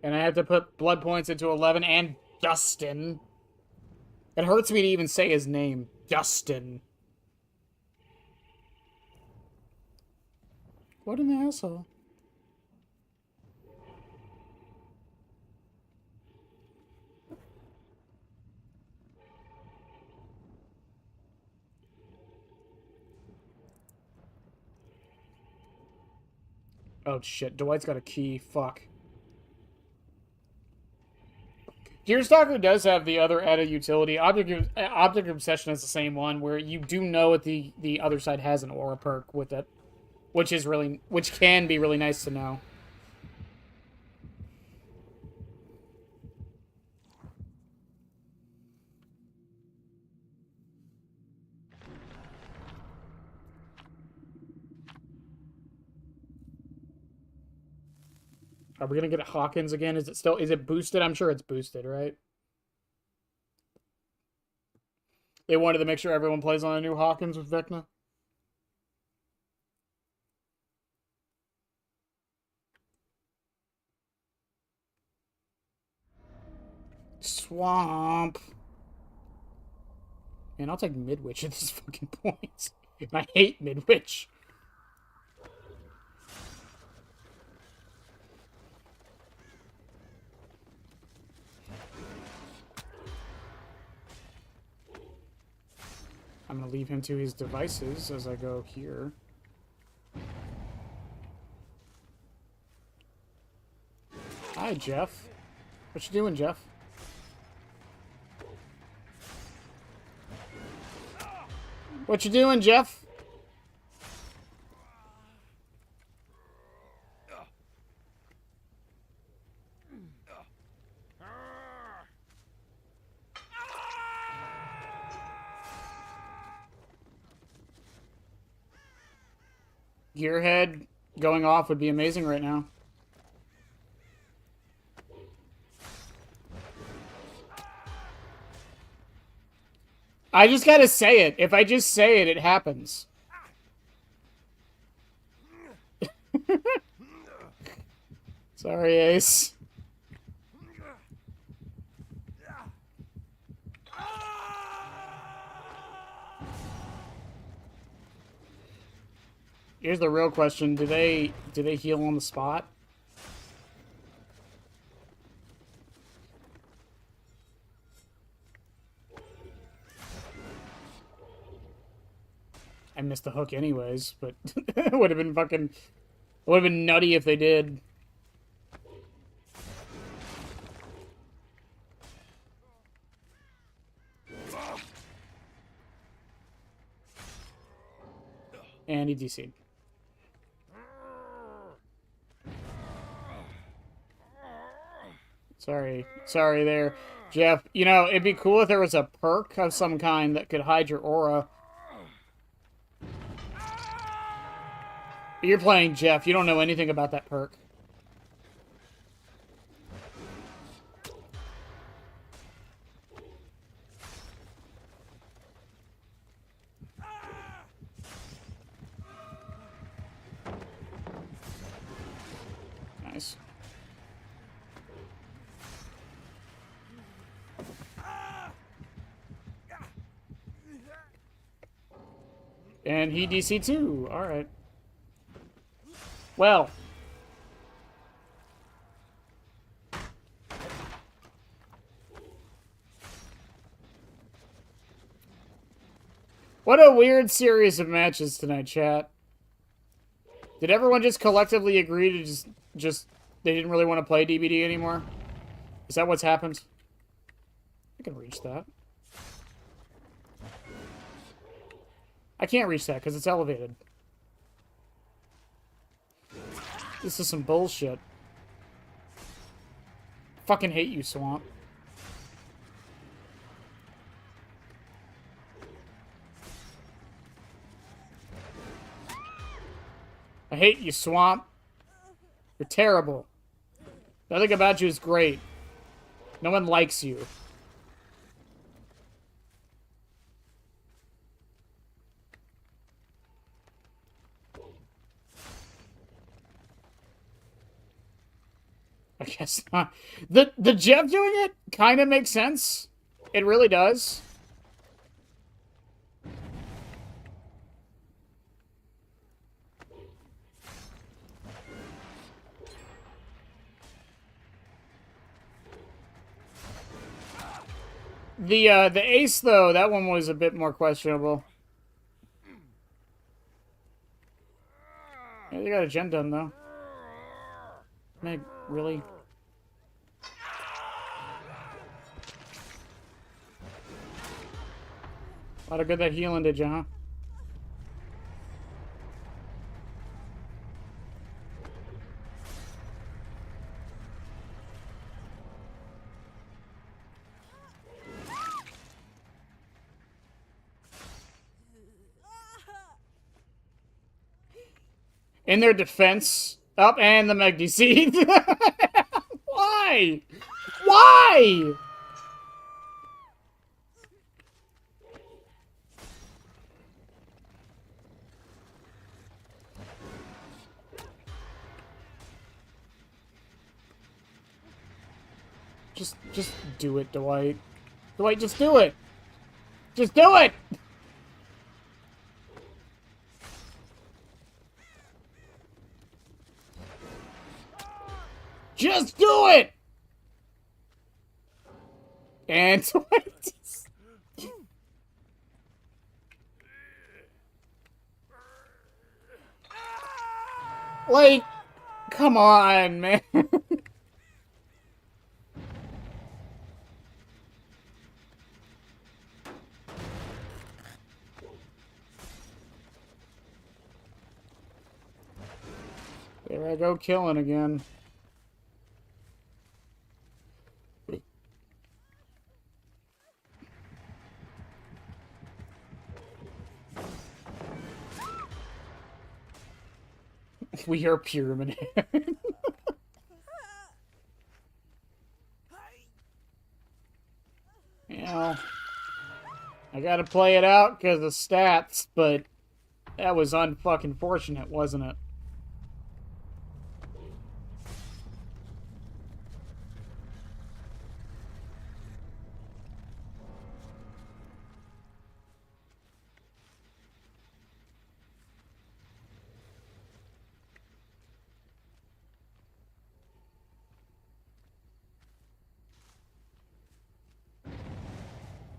And I have to put blood points into 11 and Dustin. It hurts me to even say his name. Dustin. What an asshole. Oh shit, Dwight's got a key. Fuck. Deerstalker does have the other added utility. Object Obsession is the same one, where you do know that the other side has an aura perk with it, which can be really nice to know. Are we gonna get Hawkins again? Is it boosted? I'm sure it's boosted, right? They wanted to make sure everyone plays on a new Hawkins with Vecna. Swamp. Man, I'll take Midwich at this fucking point. I hate Midwich. I'm going to leave him to his devices as I go here. Hi, Jeff. What you doing, Jeff? What you doing, Jeff? Gearhead going off would be amazing right now. I just gotta say it. If I just say it, it happens. Sorry, Ace. Here's the real question. Do they heal on the spot? I missed the hook anyways, but it would have been fucking... It would have been nutty if they did. And he DC'd. Sorry there, Jeff. You know, it'd be cool if there was a perk of some kind that could hide your aura. You're playing Jeff. You don't know anything about that perk. Nice. And he DC too. All right. Well. What a weird series of matches tonight, chat. Did everyone just collectively agree to just they didn't really want to play DBD anymore? Is that what's happened? I can reach that. I can't reach that because it's elevated. This is some bullshit. Fucking hate you, Swamp. I hate you, Swamp. You're terrible. Nothing about you is great. No one likes you. I guess not. The Jeff doing it kind of makes sense. It really does. The ace though, that one was a bit more questionable. Yeah, they got a gen done though. Meg, really? A lot of good that healing did you, huh? In their defense, up and the Meg DC. Why? Why? Just do it, Dwight. Dwight, just do it! Just do it! Just do it! And Dwight just... Like, come on, man. There I go killing again. We are Pyramid Head. You know, I gotta play it out because of stats, but that was unfucking fortunate, wasn't it?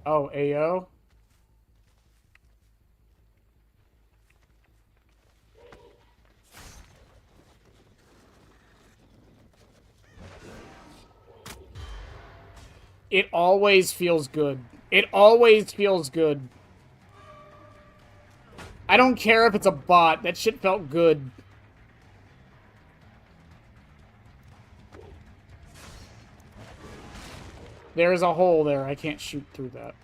Oh, AO? It always feels good. It always feels good. I don't care if it's a bot. That shit felt good. There is a hole there. I can't shoot through that.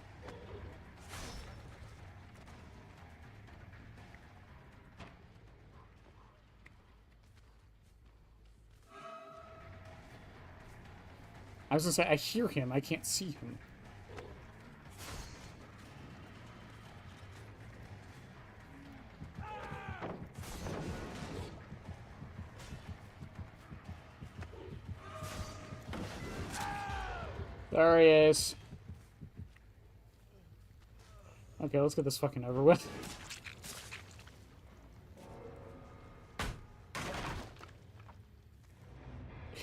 I was gonna say, I hear him. I can't see him. There he is. Okay, let's get this fucking over with.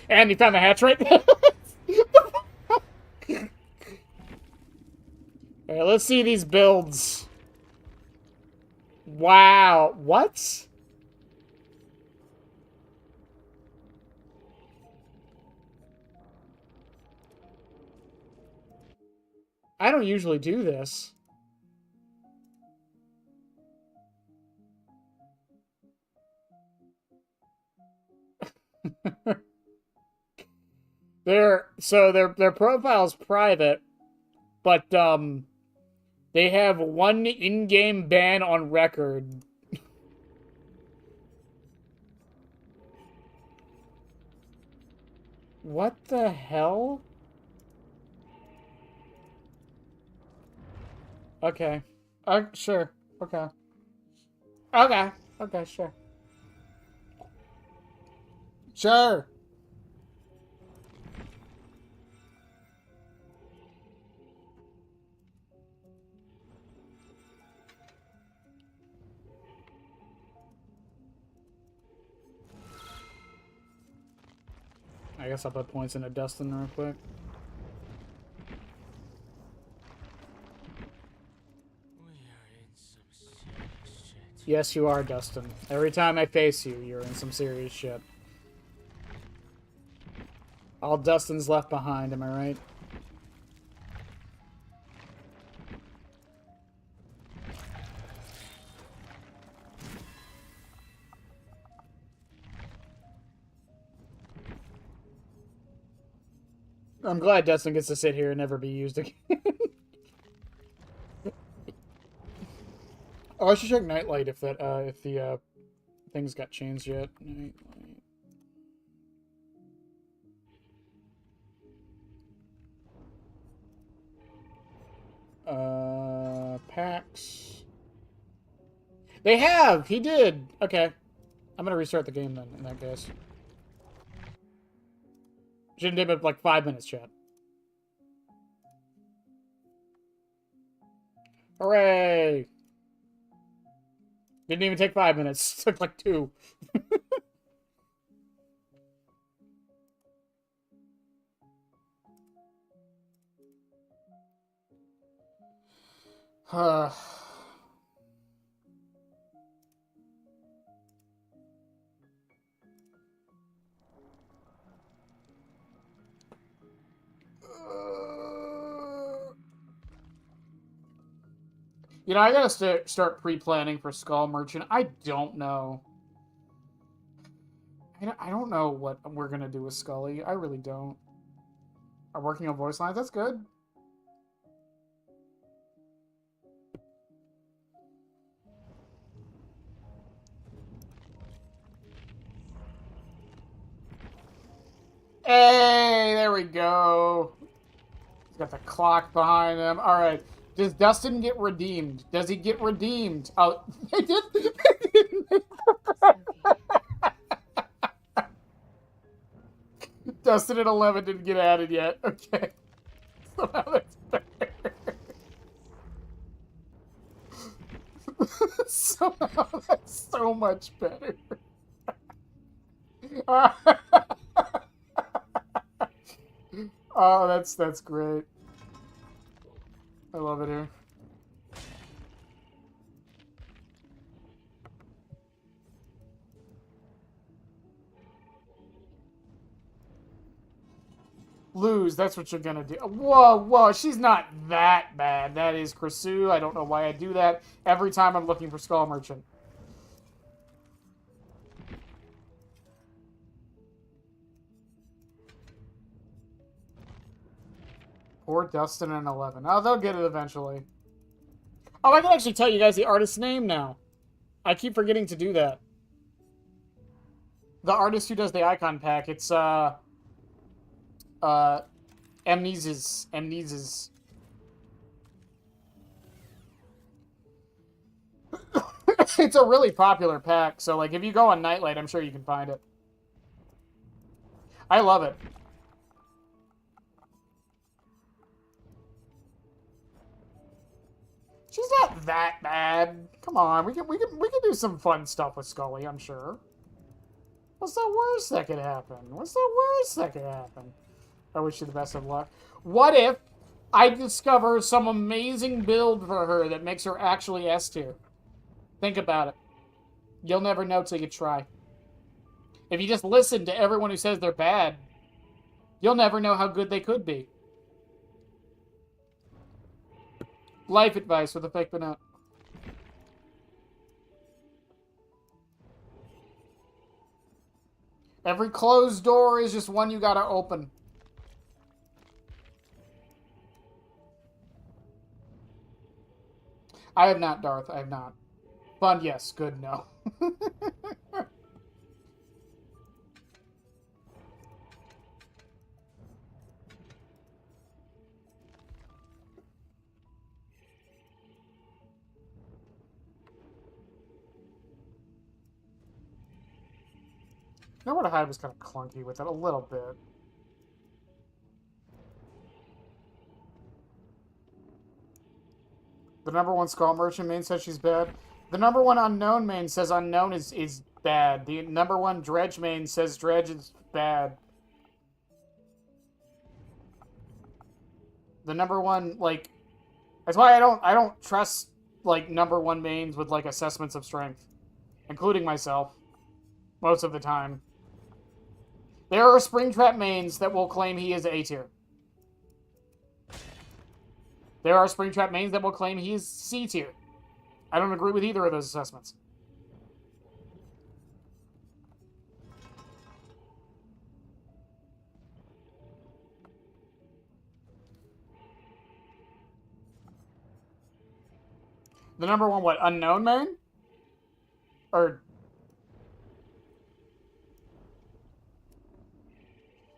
And he found the hatch right there. Alright, let's see these builds. Wow. What? I don't usually do this. Their profile's private, but they have one in-game ban on record. What the hell? Okay. Sure. Okay. Okay. Okay, sure. Sure. I guess I'll put points into Dustin real quick. Yes, you are, Dustin. Every time I face you, you're in some serious shit. All Dustin's left behind, am I right? I'm glad Dustin gets to sit here and never be used again. Oh, I should check Nightlight if that if the things got changed yet. Nightlight. Packs. They have! He did! Okay. I'm gonna restart the game then, in that case. Shouldn't take but like 5 minutes, chat. Hooray! Didn't even take 5 minutes. Took like 2. You know, I gotta start pre-planning for Skull Merchant. I don't know. I don't know what we're gonna do with Scully. I really don't. I'm working on voice lines. That's good. Hey, there we go. He's got the clock behind him. All right. Does Dustin get redeemed? Does he get redeemed? Oh, they did. Dustin at 11 didn't get added yet. Okay. Somehow that's better. Somehow that's so much better. Oh, that's great. I love it here. Lose, that's what you're gonna do. Whoa, whoa, she's not that bad. That is Krisu. I don't know why I do that every time I'm looking for Skull Merchant. Poor Dustin and 11. Oh, they'll get it eventually. Oh, I can actually tell you guys the artist's name now. I keep forgetting to do that. The artist who does the icon pack, it's, Amnesis. Amnesis. It's a really popular pack, so, like, if you go on Nightlight, I'm sure you can find it. I love it. She's not that bad. Come on, we can do some fun stuff with Scully, I'm sure. What's the worst that could happen? What's the worst that could happen? I wish you the best of luck. What if I discover some amazing build for her that makes her actually S tier? Think about it. You'll never know till you try. If you just listen to everyone who says they're bad, you'll never know how good they could be. Life advice with a fake banana. Every closed door is just one you gotta open. I have not, Darth. I have not. Fun, yes. Good, no. Nowhere to Hide was kind of clunky with it a little bit. The #1 Skull Merchant main says she's bad. The #1 Unknown main says Unknown is bad. The #1 Dredge main says Dredge is bad. The #1, like, that's why I don't trust, like, #1 mains with, like, assessments of strength, including myself, most of the time. There are Springtrap mains that will claim he is A tier. There are Springtrap mains that will claim he is C tier. I don't agree with either of those assessments. The #1 what? Unknown main? Or...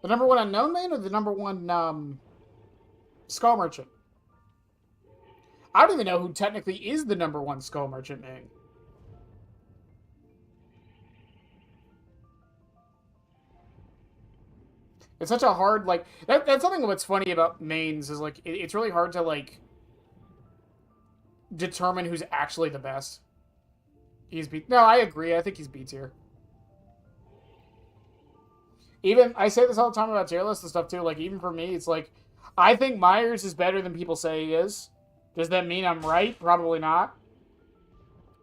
the #1 Unknown main or the #1, Skull Merchant? I don't even know who technically is the #1 Skull Merchant main. It's such a hard, like... that's something what's funny about mains is, like, it's really hard to, like... determine who's actually the best. He's B. No, I agree. I think he's B tier. Even, I say this all the time about tier lists and stuff too. Like, even for me, it's like, I think Myers is better than people say he is. Does that mean I'm right? Probably not.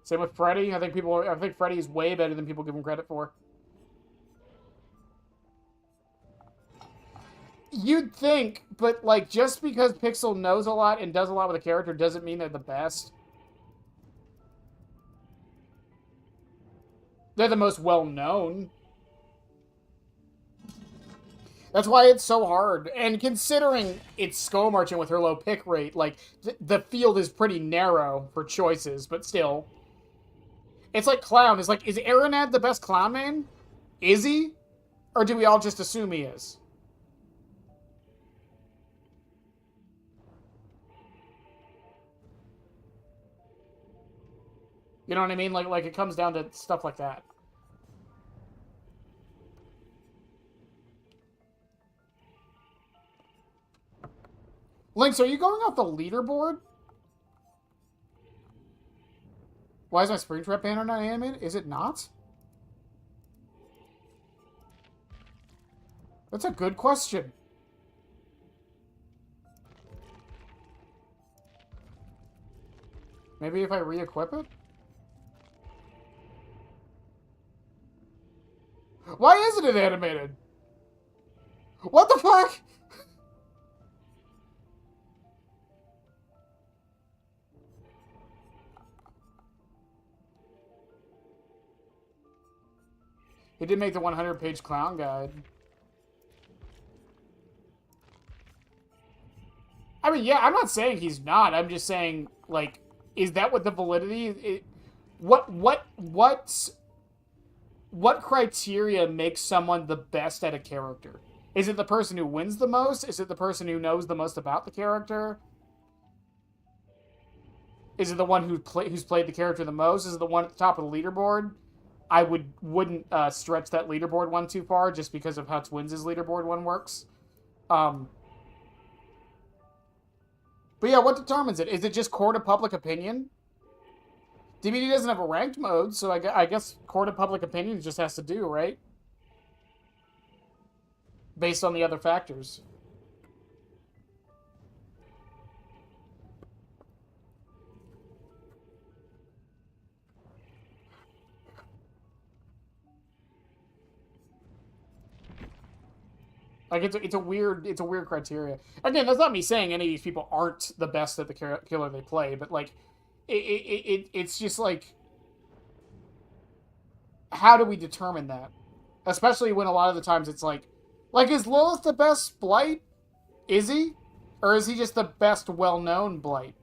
Same with Freddy. I think Freddy is way better than people give him credit for. You'd think, but like, just because Pixel knows a lot and does a lot with a character doesn't mean they're the best. They're the most well-known. That's why it's so hard. And considering it's Skull Merchant with her low pick rate, like, the field is pretty narrow for choices, but still. It's like Clown. It's like, is Aranad the best Clown main? Is he? Or do we all just assume he is? You know what I mean? Like it comes down to stuff like that. Lynx, are you going off the leaderboard? Why is my Springtrap banner not animated? Is it not? That's a good question. Maybe if I re-equip it? Why isn't it animated? What the fuck? He did make the 100-page clown guide. I mean, yeah, I'm not saying he's not. I'm just saying, like, is that what the validity? What criteria makes someone the best at a character? Is it the person who wins the most? Is it the person who knows the most about the character? Is it the one who's played the character the most? Is it the one at the top of the leaderboard? I wouldn't stretch that leaderboard one too far just because of how Twins' leaderboard one works. But yeah, what determines it? Is it just court of public opinion? DBD doesn't have a ranked mode, so I guess court of public opinion just has to do, right? Based on the other factors. Like, it's a weird criteria. Again, that's not me saying any of these people aren't the best at the killer they play, but like, it's just like, how do we determine that? Especially when a lot of the times it's like, is Lilith the best Blight? Is he? Or is he just the best well-known Blight?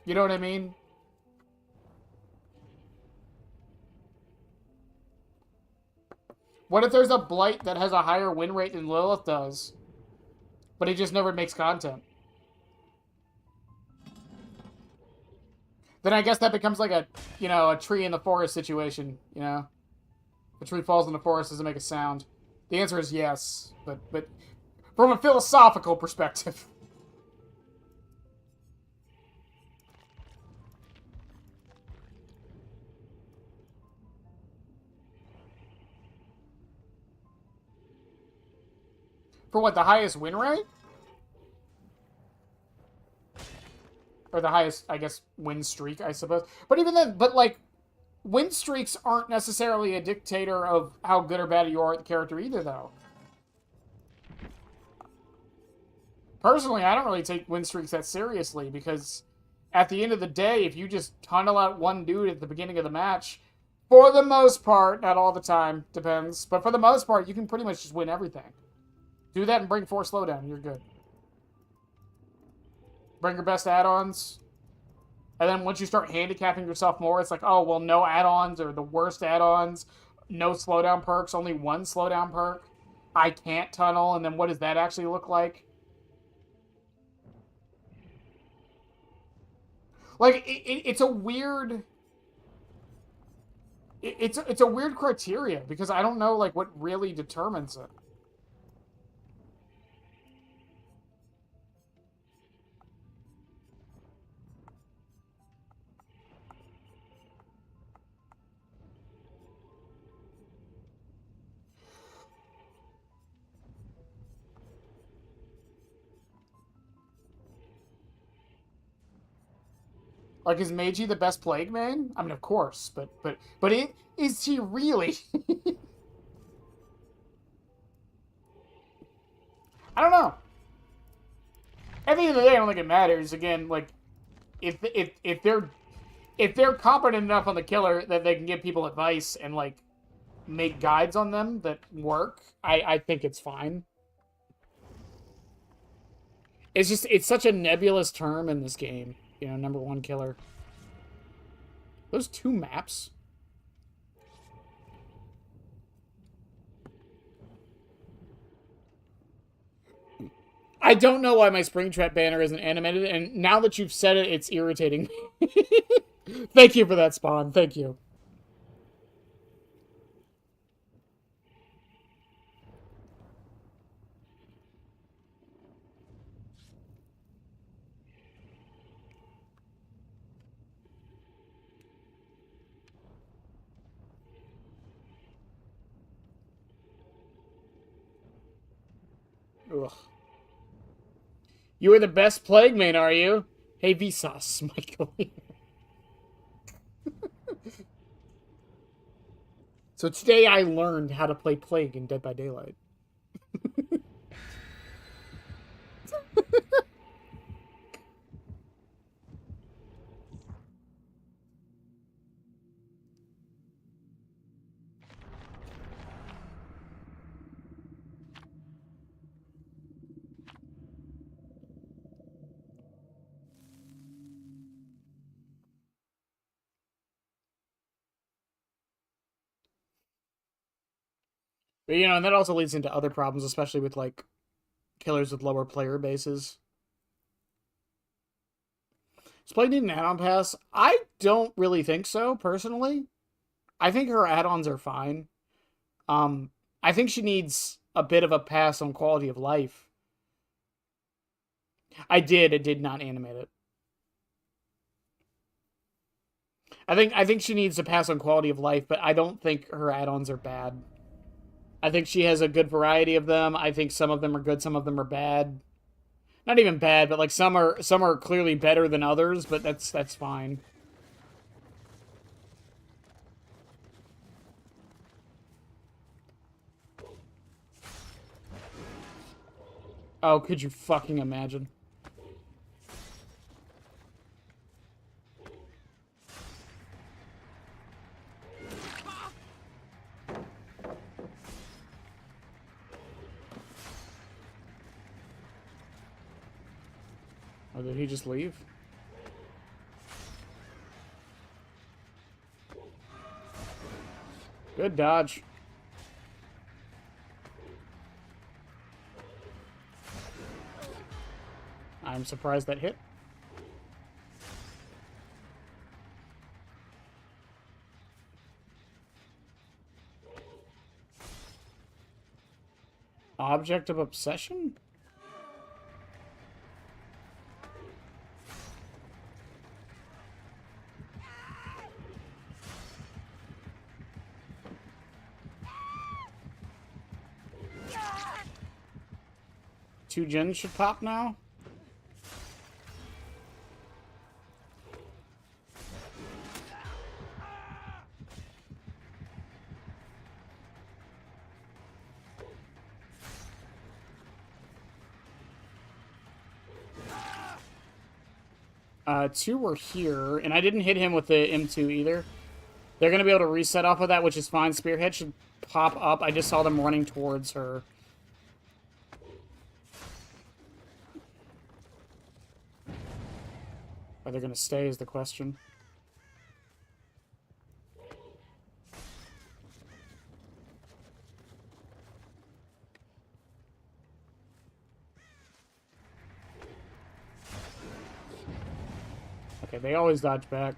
You know what I mean? What if there's a Blight that has a higher win rate than Lilith does, but he just never makes content? Then I guess that becomes like a tree in the forest situation, you know? A tree falls in the forest, doesn't make a sound. The answer is yes, but from a philosophical perspective. For what, the highest win rate? Or the highest, I guess, win streak, I suppose. But even then, like, win streaks aren't necessarily a dictator of how good or bad you are at the character either, though. Personally, I don't really take win streaks that seriously, because at the end of the day, if you just tunnel out one dude at the beginning of the match, for the most part, not all the time, depends, but for the most part, you can pretty much just win everything. Do that and bring 4 slowdown, you're good. Bring your best add-ons. And then once you start handicapping yourself more, it's like, oh, well, no add-ons or the worst add-ons. No slowdown perks, only 1 slowdown perk. I can't tunnel, and then what does that actually look like? Like, it's a weird... It's a weird criteria, because I don't know, like, what really determines it. Like, is Meiji the best Plague main? I mean, of course, but is he really? I don't know. At the end of the day, I don't think it matters. Again, like, if they're competent enough on the killer that they can give people advice and like make guides on them that work, I think it's fine. It's just it's such a nebulous term in this game. You know, number one killer. Those two maps. I don't know why my Springtrap banner isn't animated, and now that you've said it, it's irritating me. Thank you for that, Spawn. Thank you. Ugh. You are the best Plague main, are you? Hey, Vsauce, Michael. So today I learned how to play Plague in Dead by Daylight. But, you know, and that also leads into other problems, especially with, like, killers with lower player bases. Does Plague need an add-on pass? I don't really think so, personally. I think her add-ons are fine. I think she needs a bit of a pass on quality of life. I did not animate it. I think she needs to pass on quality of life, but I don't think her add-ons are bad. I think she has a good variety of them. I think some of them are good, some of them are bad. Not even bad, but like some are clearly better than others, but that's fine. Oh, could you fucking imagine? Or did he just leave? Good dodge. I'm surprised that hit. Object of obsession? Two gens should pop now? Two were here, and I didn't hit him with the M2 either. They're going to be able to reset off of that, which is fine. Spearhead should pop up. I just saw them running towards her. Are they going to stay is the question. Okay, they always dodge back.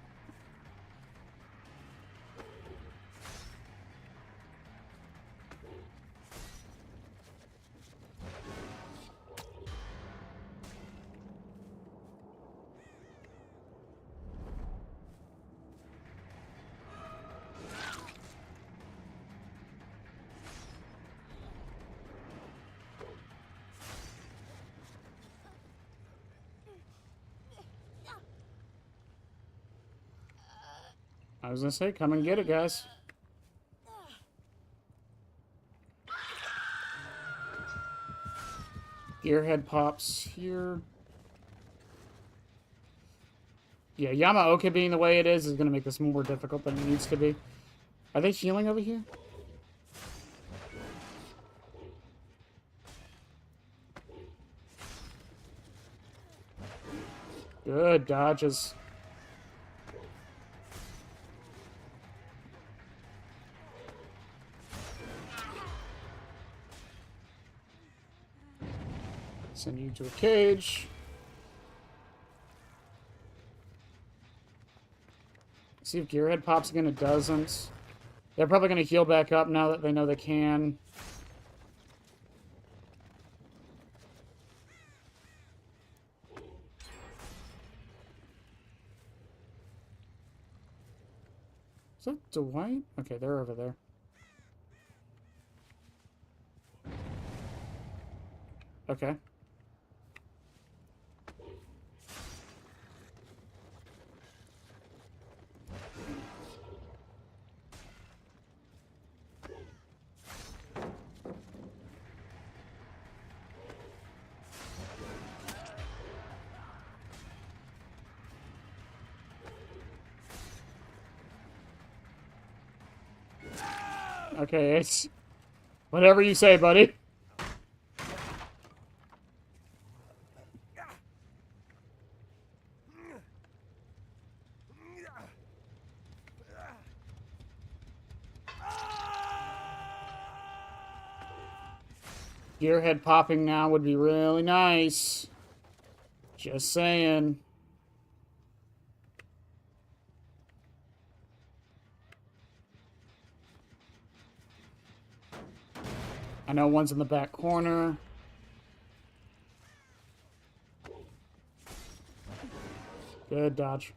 I was gonna say, come and get it, guys. Gearhead pops here. Yeah, Yamaoka being the way it is going to make this more difficult than it needs to be. Are they healing over here? Good dodges. Send you to a cage. See if Gearhead pops again. It doesn't. They're probably going to heal back up now that they know they can. Is that Dwight? Okay, they're over there. Okay. Okay, it's whatever you say, buddy. Gearhead popping now would be really nice. Just saying. I know one's in the back corner. Good dodge.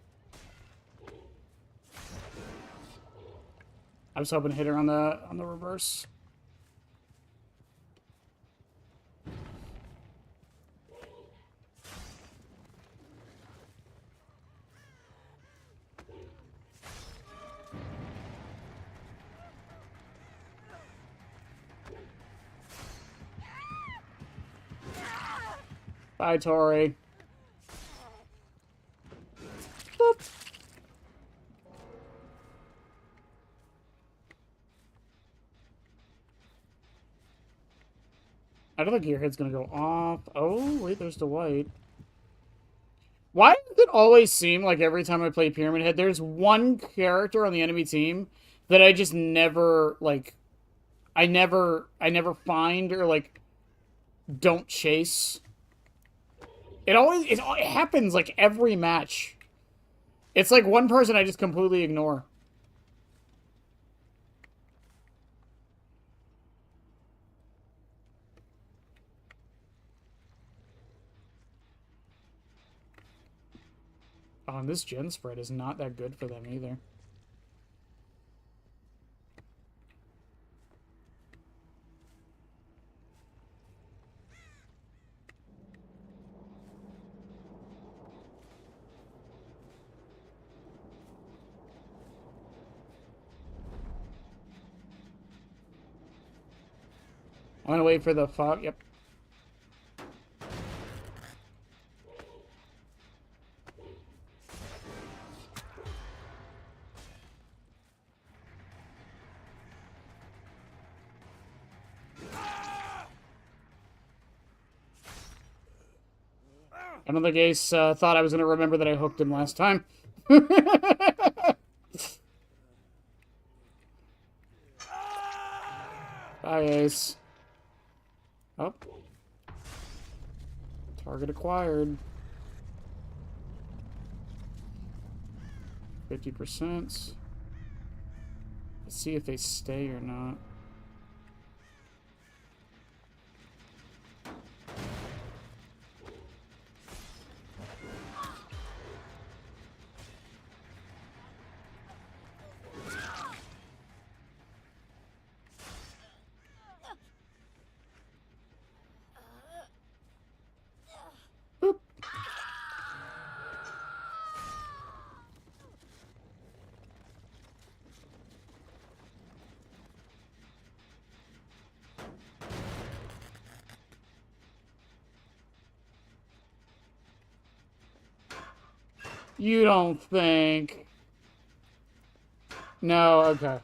I was hoping to hit her on the reverse. Bye, Tori. Boop. I don't think Gearhead's gonna go off. Oh, wait, there's the white. Why does it always seem like every time I play Pyramid Head, there's one character on the enemy team that I just never, like, I never find or, like, don't chase? It happens, like, every match. It's like one person I just completely ignore. Oh, and this gen spread is not that good for them either. I'm gonna wait for the fog. Yep. I don't think Ace thought I was gonna remember that I hooked him last time. Bye, Ace. Oh. Target acquired. 50%. Let's see if they stay or not. Boop. You don't think? No, okay.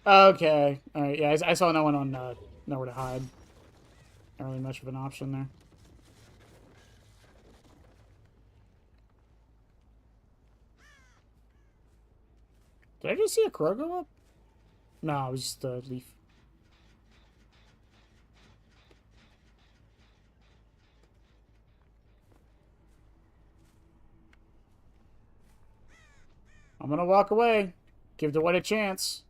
Okay. Alright, yeah, I saw no one on Nowhere to Hide. Not really much of an option there. Did I just see a crow go up? No, it was just a leaf. I'm gonna walk away. Give Dwight a chance.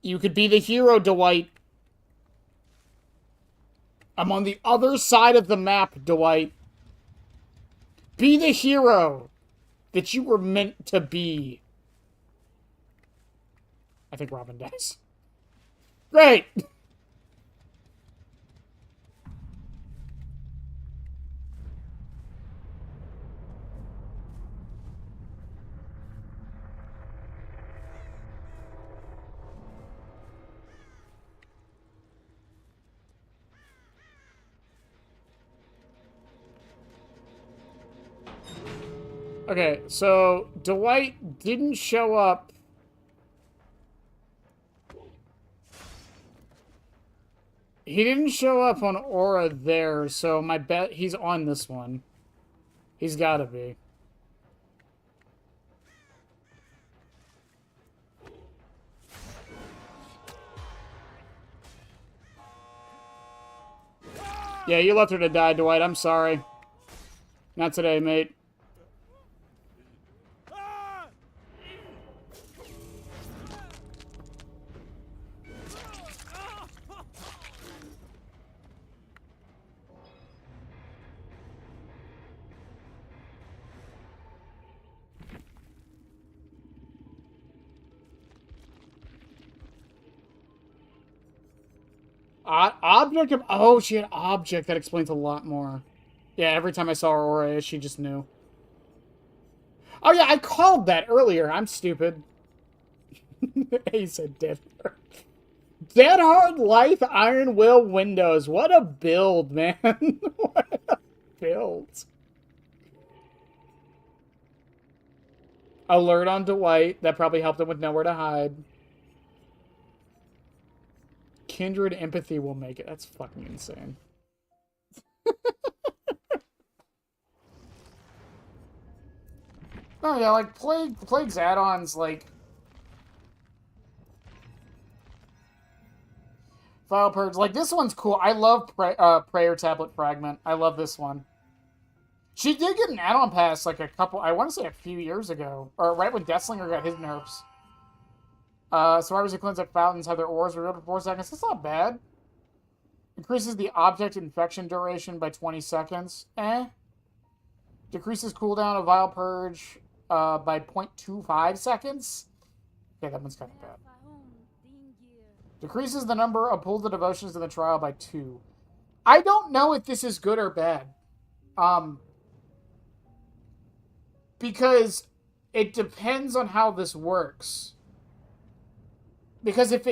You could be the hero, Dwight. I'm on the other side of the map, Dwight. Be the hero that you were meant to be. I think Robin dies. Great! Okay, so Dwight didn't show up. He didn't show up on Aura there, so my bet he's on this one. He's gotta be. Yeah, you left her to die, Dwight. I'm sorry. Not today, mate. Object of... Oh, she had object. That explains a lot more. Yeah, every time I saw her aura, she just knew. Oh, yeah, I called that earlier. I'm stupid. He said Dead Hard. Dead Hard Life Iron Will Windows. What a build, man. What a build. Alert on Dwight. That probably helped him with Nowhere to Hide. Kindred Empathy will make it. That's fucking insane. Oh yeah, like Plague's add-ons, like File Purge. Like this one's cool. I love Prayer Tablet Fragment. I love this one. She did get an add-on pass like a couple. I want to say a few years ago, or right when Deathslinger got his nerfs. Survivors who cleanse up fountains have their auras revealed for 4 seconds. That's not bad. Increases the object infection duration by 20 seconds. Decreases cooldown of Vile Purge by 0.25 seconds. Okay, that one's kind of bad. Decreases the number of pull the devotions in the trial by 2. I don't know if this is good or bad. Because it depends on how this works. Because if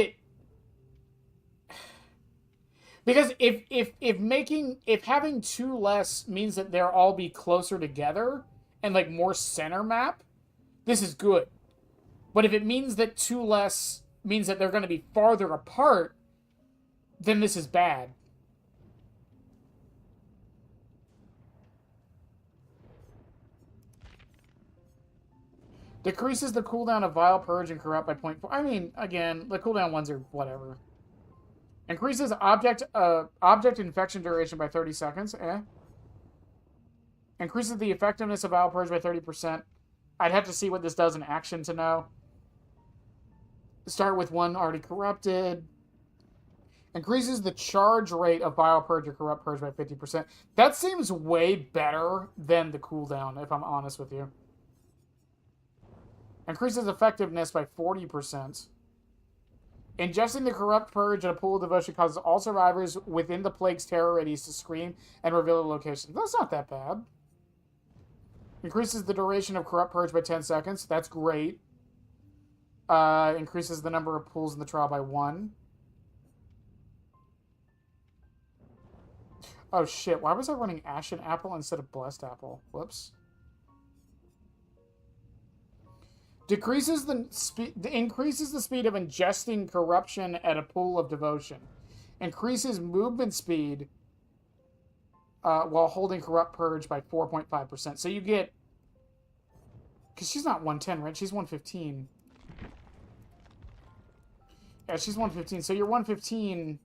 having 2 less means that they'll all be closer together and like more center map, this is good. But if it means that 2 less means that they're going to be farther apart, then this is bad. Decreases the cooldown of Vile Purge and Corrupt by 0.4. I mean, again, the cooldown ones are whatever. Increases object infection duration by 30 seconds. Increases the effectiveness of Vile Purge by 30%. I'd have to see what this does in action to know. Start with 1 already corrupted. Increases the charge rate of Vile Purge or Corrupt Purge by 50%. That seems way better than the cooldown, if I'm honest with you. Increases effectiveness by 40%. Ingesting the Corrupt Purge at a pool of devotion causes all survivors within the Plague's terror radius to scream and reveal the location. That's not that bad. Increases the duration of Corrupt Purge by 10 seconds. That's great. Increases the number of pools in the trial by 1. Oh shit, why was I running Ashen Apple instead of Blessed Apple? Whoops. Increases the speed of ingesting corruption at a pool of devotion. Increases movement speed while holding corrupt purge by 4.5%. So you get... Because she's not 110, right? She's 115. Yeah, she's 115. So you're 115...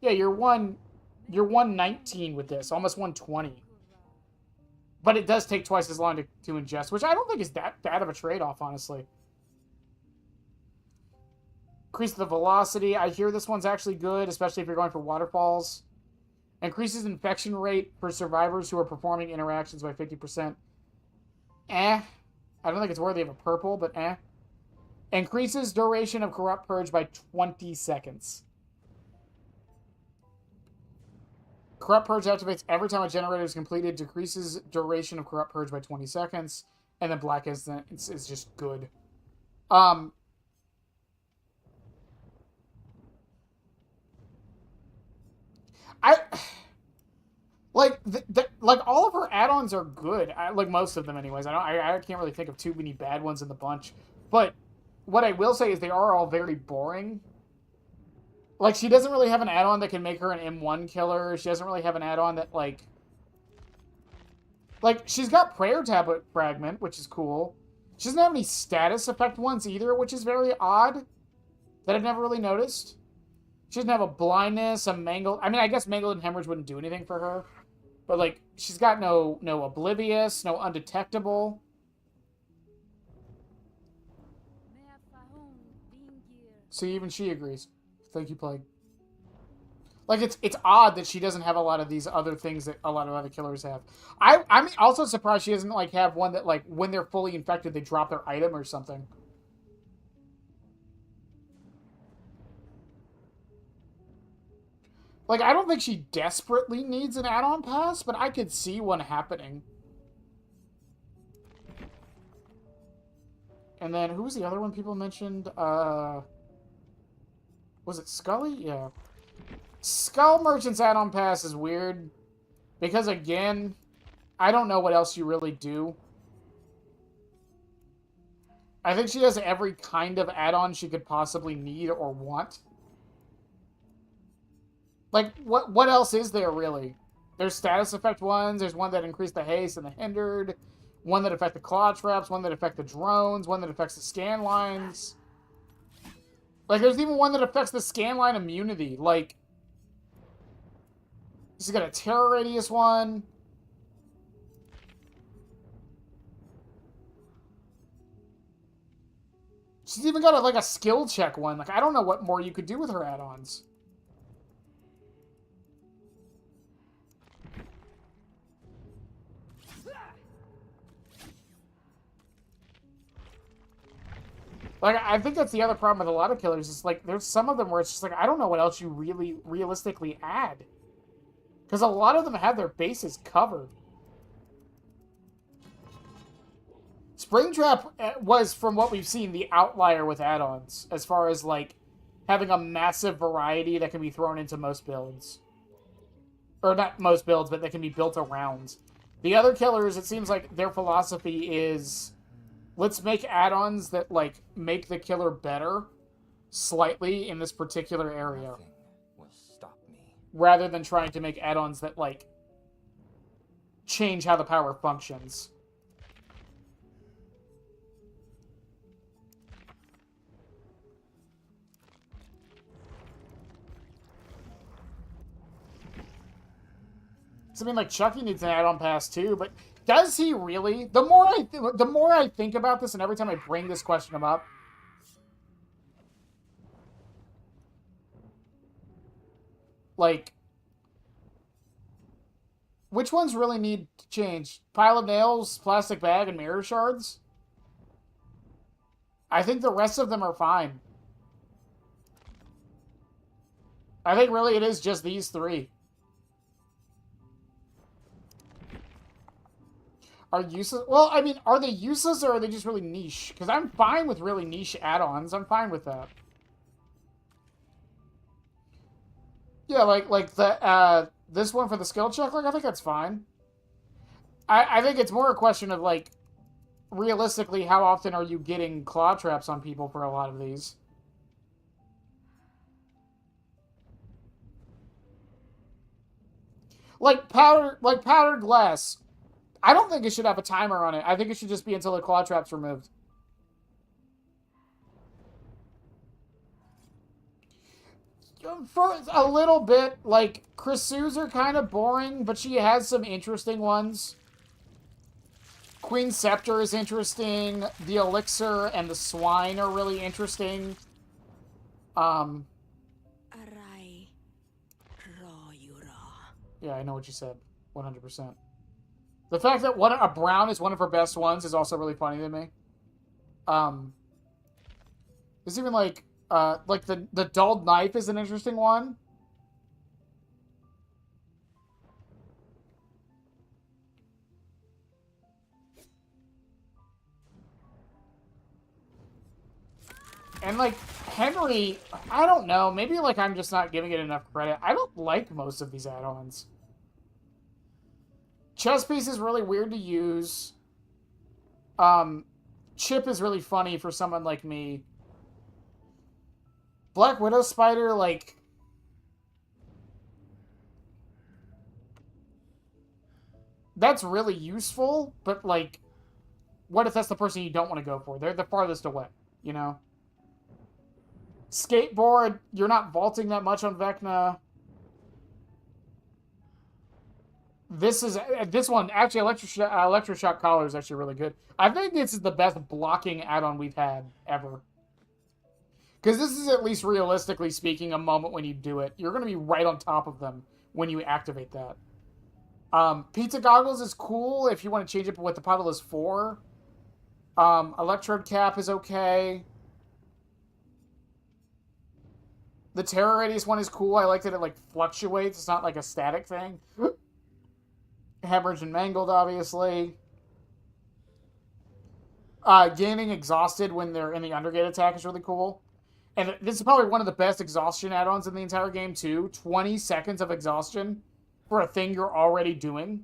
Yeah, you're 119 with this. Almost 120. But it does take twice as long to ingest, which I don't think is that bad of a trade-off, honestly. Increase the velocity. I hear this one's actually good, especially if you're going for waterfalls. Increases infection rate for survivors who are performing interactions by 50%. I don't think it's worthy of a purple, but Increases duration of corrupt purge by 20 seconds. Corrupt Purge activates every time a generator is completed, decreases duration of Corrupt Purge by 20 seconds, and then Black is just good. Like all of her add-ons are good. Like most of them, anyways. I can't really think of too many bad ones in the bunch. But what I will say is they are all very boring. Like, she doesn't really have an add-on that can make her an M1 killer. She doesn't really have an add-on that, like, she's got Prayer Tablet Fragment, which is cool. She doesn't have any status effect ones either, which is very odd. That I've never really noticed. She doesn't have a blindness, a mangled... I mean, I guess mangled and hemorrhage wouldn't do anything for her. But, like, she's got no oblivious, no undetectable. See, even she agrees. Thank you, Plague. Like, it's odd that she doesn't have a lot of these other things that a lot of other killers have. I'm also surprised she doesn't, like, have one that, like, when they're fully infected, they drop their item or something. Like, I don't think she desperately needs an add-on pass, but I could see one happening. And then, who was the other one people mentioned? Was it Scully? Yeah. Skull Merchant's add-on pass is weird. Because, again, I don't know what else you really do. I think she has every kind of add-on she could possibly need or want. Like, what else is there, really? There's status effect ones. There's one that increased the haste and the hindered. One that affect the claw traps. One that affect the drones. One that affects the scan lines. Like, there's even one that affects the scanline immunity. Like, she's got a terror radius one. She's even got like a skill check one. Like, I don't know what more you could do with her add-ons. Like, I think that's the other problem with a lot of killers. Is like, there's some of them where it's just like, I don't know what else you really realistically add. Because a lot of them have their bases covered. Springtrap was, from what we've seen, the outlier with add-ons. As far as, like, having a massive variety that can be thrown into most builds. Or not most builds, but that can be built around. The other killers, it seems like their philosophy is... let's make add-ons that, like, make the killer better slightly in this particular area. Nothing will stop me. Rather than trying to make add-ons that, like, change how the power functions. So, I mean, like, Chucky needs an add-on pass, too, but... does he really? The more I think about this, and every time I bring this question up, like, which ones really need to change? Pile of nails, plastic bag, and mirror shards? I think the rest of them are fine. I think really it is just these three. Are useless? Well, I mean, are they useless or are they just really niche? Because I'm fine with really niche add-ons. I'm fine with that. Yeah, like the this one for the skill check, like I think that's fine. I think it's more a question of like realistically how often are you getting claw traps on people for a lot of these? Like powdered glass. I don't think it should have a timer on it. I think it should just be until the claw trap's removed. For a little bit, like Krisu's are kind of boring, but she has some interesting ones. Queen Scepter is interesting. The Elixir and the Swine are really interesting. Um, yeah, I know what you said. 100%. The fact that a brown is one of her best ones is also really funny to me. There's even like the dulled knife is an interesting one. And like Henry, I don't know. Maybe like I'm just not giving it enough credit. I don't like most of these add-ons. Chess piece is really weird to use. Chip is really funny for someone like me. Black Widow Spider, like, that's really useful, but like, what if that's the person you don't want to go for? They're the farthest away, you know? Skateboard, you're not vaulting that much on Vecna. This one actually electroshock collar is actually really good. I think this is the best blocking add-on we've had ever. Because this is, at least realistically speaking, a moment when you do it. You're going to be right on top of them when you activate that. Pizza Goggles is cool if you want to change it what the puddle is for. Electrode Cap is okay. The Terror Radius one is cool. I like that it like fluctuates. It's not like a static thing. Hemorrhage and Mangled, obviously. Gaining Exhausted when they're in the Undergate attack is really cool. And this is probably one of the best exhaustion add-ons in the entire game, too. 20 seconds of exhaustion for a thing you're already doing.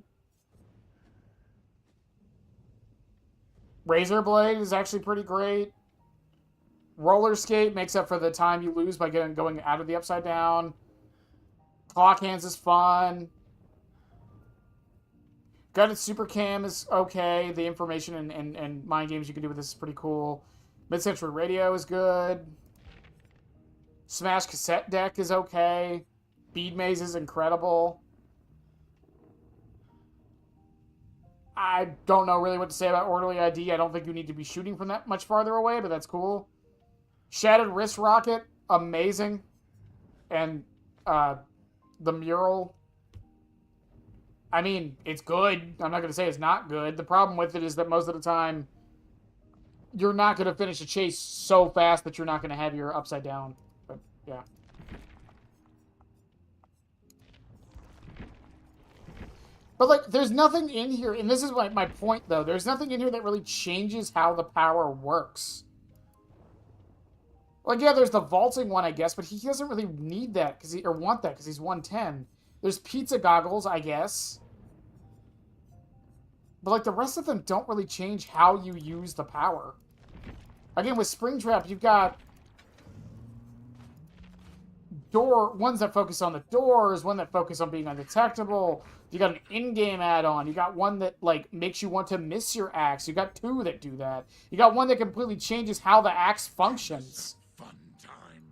Razor Blade is actually pretty great. Roller Skate makes up for the time you lose by going out of the Upside Down. Clock Hands is fun. Gutted Super Cam is okay. The information and mind games you can do with this is pretty cool. Mid-Century Radio is good. Smash Cassette Deck is okay. Bead Maze is incredible. I don't know really what to say about Orderly ID. I don't think you need to be shooting from that much farther away, but that's cool. Shattered Wrist Rocket, amazing. And the Mural, I mean, it's good. I'm not going to say it's not good. The problem with it is that most of the time, you're not going to finish a chase so fast that you're not going to have your Upside Down. But, yeah. But, like, there's nothing in here, and this is my point, though. There's nothing in here that really changes how the power works. Like, yeah, there's the vaulting one, I guess, but he doesn't really need that, or want that, because he's 110. There's Pizza Goggles, I guess. But, like, the rest of them don't really change how you use the power. Again, with Springtrap, you've got ones that focus on the doors, one that focus on being undetectable. You got an in-game add-on. You got one that, like, makes you want to miss your axe. You got two that do that. You got one that completely changes how the axe functions. Fun time.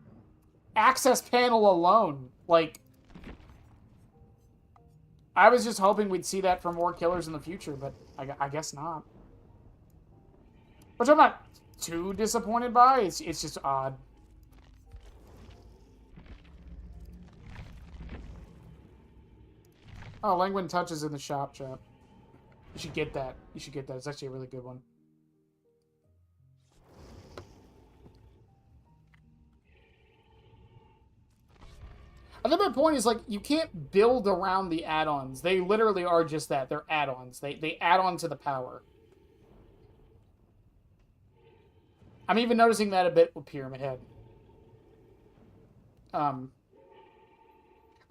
Access panel alone. Like, I was just hoping we'd see that for more killers in the future, but I guess not. Which I'm not too disappointed by. It's just odd. Oh, Languin Touch is in the shop, chat. You should get that. You should get that. It's actually a really good one. I think my point is, like, you can't build around the add-ons. They literally are just that. They're add-ons. They add on to the power. I'm even noticing that a bit with Pyramid Head.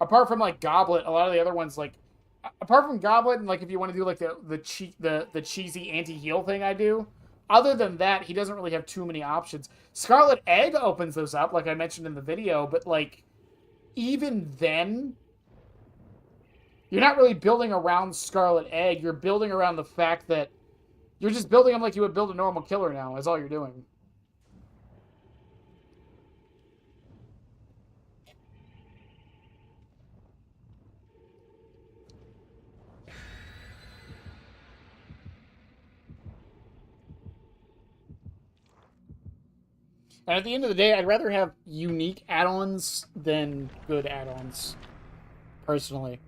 Apart from like Goblet, a lot of the other ones like apart from Goblet and like if you want to do like the cheesy anti-heal thing I do, other than that, he doesn't really have too many options. Scarlet Egg opens those up, like I mentioned in the video, but like even then, you're not really building around Scarlet Egg. You're building around the fact that you're just building him like you would build a normal killer now, is all you're doing. And at the end of the day, I'd rather have unique add-ons than good add-ons, personally.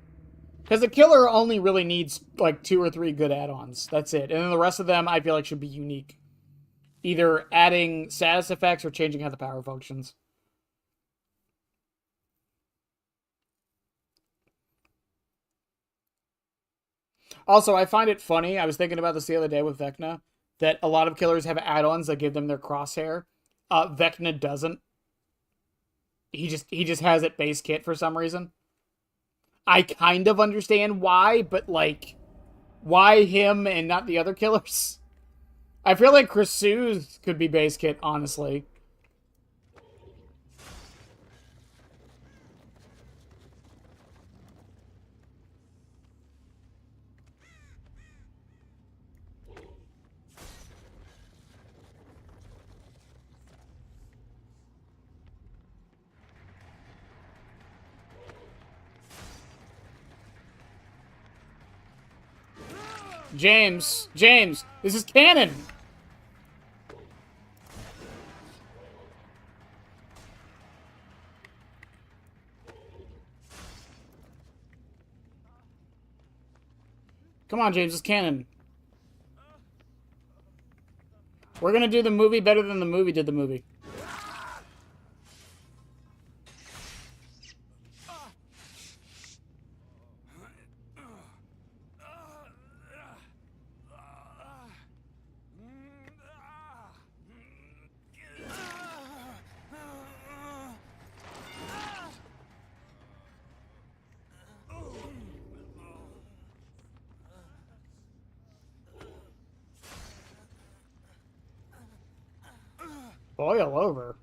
Because the killer only really needs like 2 or 3 good add-ons. That's it. And then the rest of them I feel like should be unique. Either adding status effects or changing how the power functions. Also, I find it funny, I was thinking about this the other day with Vecna, that a lot of killers have add-ons that give them their crosshair. Vecna doesn't. He just has it base kit for some reason. I kind of understand why, but like, why him and not the other killers? I feel like Krasu's could be base kit, honestly. James, this is canon. Come on, James, it's canon. We're gonna do the movie better than the movie did the movie. Boil over.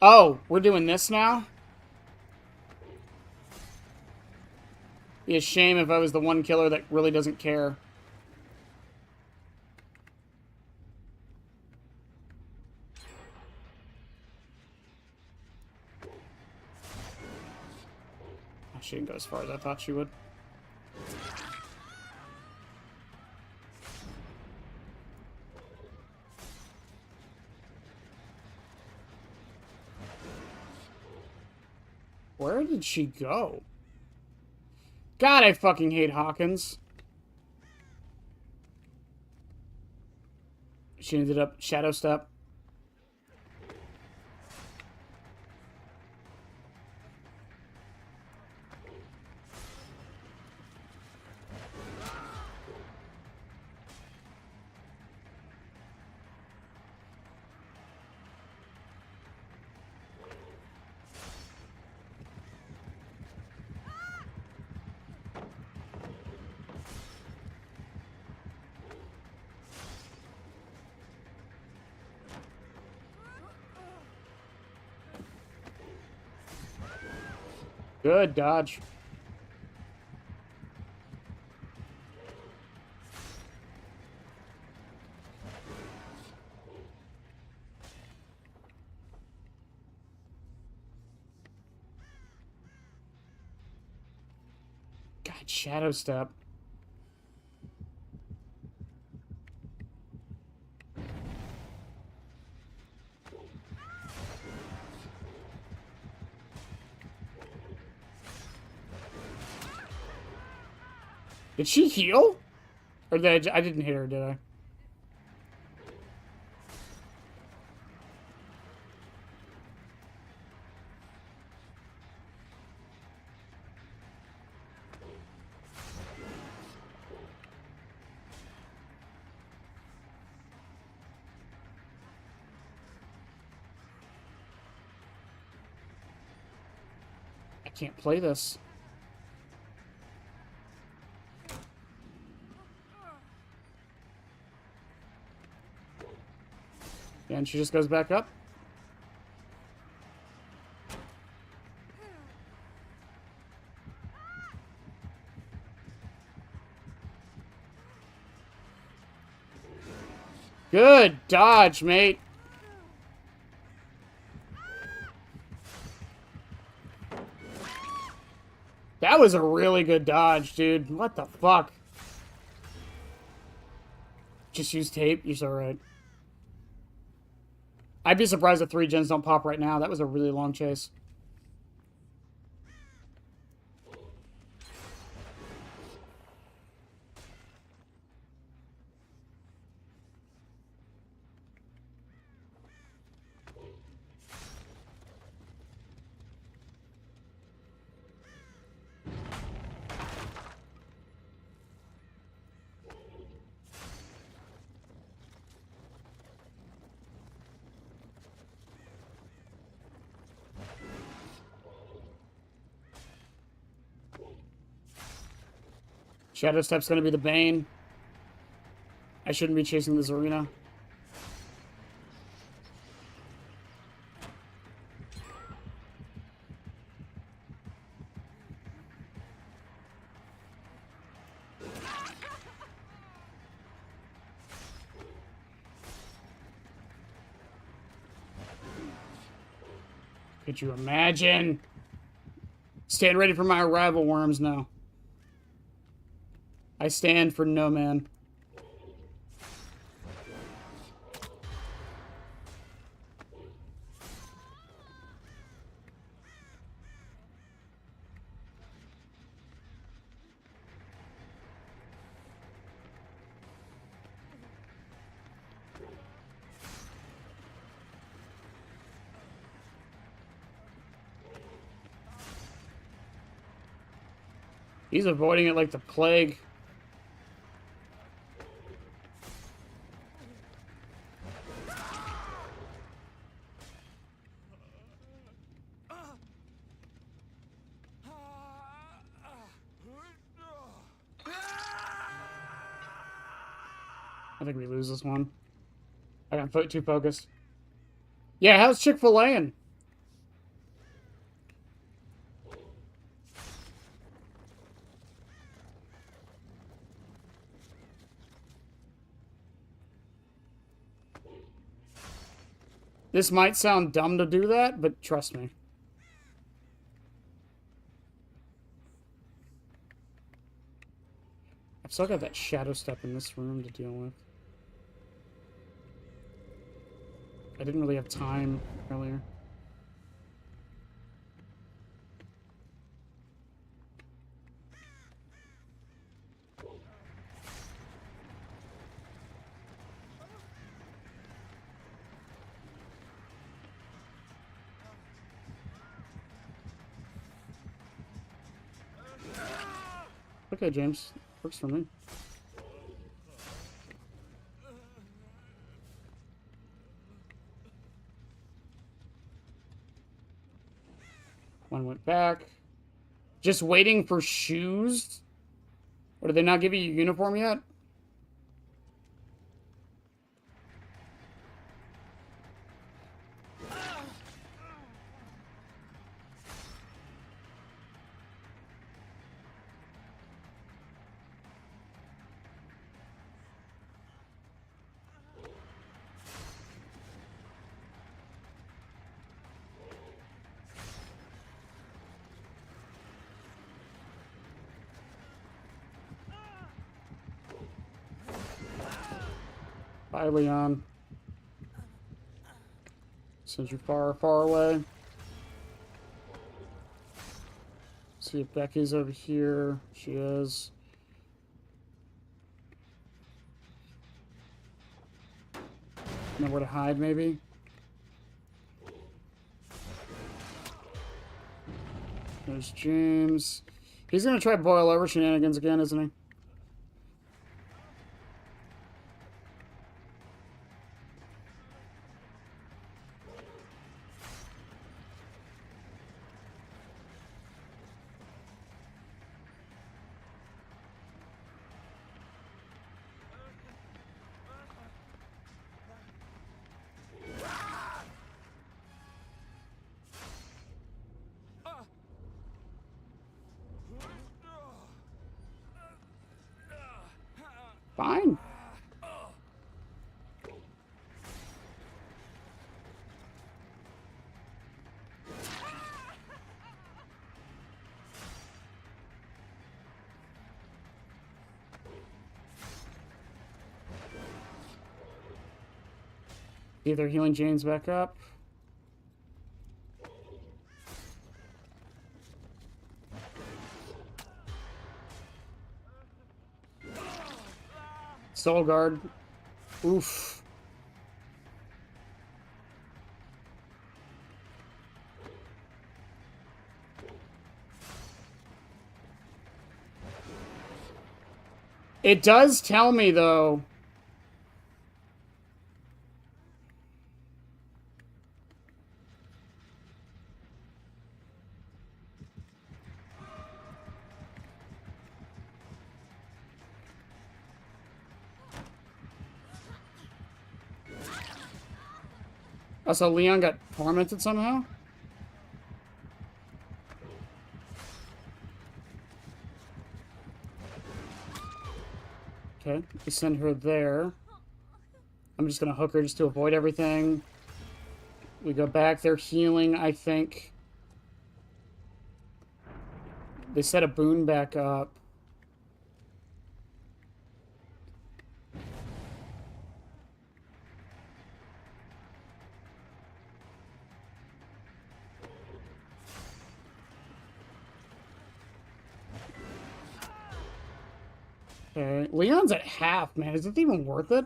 Oh, we're doing this now? Be a shame if I was the one killer that really doesn't care. Oh, she didn't go as far as I thought she would. Where did she go? God, I fucking hate Hawkins. She ended up Shadow Step. Good dodge. God, Shadow Step. Did she heal? Or did I didn't hit her, did I? Can't play this. And she just goes back up. Good dodge, mate. That was a really good dodge, dude. What the fuck? Just use tape? You're so right. I'd be surprised if 3 gens don't pop right now. That was a really long chase. Shadow Step's gonna be the bane. I shouldn't be chasing this arena. Could you imagine? Stand ready for my arrival, worms, now. I stand for no man. He's avoiding it like the plague. I think we lose this one. I got too focused. Yeah, how's Chick-fil-A-ing? This might sound dumb to do that, but trust me. I've still got that shadow step in this room to deal with. I didn't really have time earlier. Okay, James. Works for me. One went back. Just waiting for shoes? Or did they not give you your uniform yet? Bye, Leon. Since you're far, far away. See if Becky's over here. She is. Know where to hide, maybe? There's James. He's gonna try boil over shenanigans again, isn't he? Fine. Either healing James back up. Soul Guard. Oof. It does tell me, though. Oh, so Leon got tormented somehow? Okay, we send her there. I'm just gonna hook her just to avoid everything. We go back. They're healing, I think. They set a boon back up. Okay, Leon's at half, man. Is it even worth it?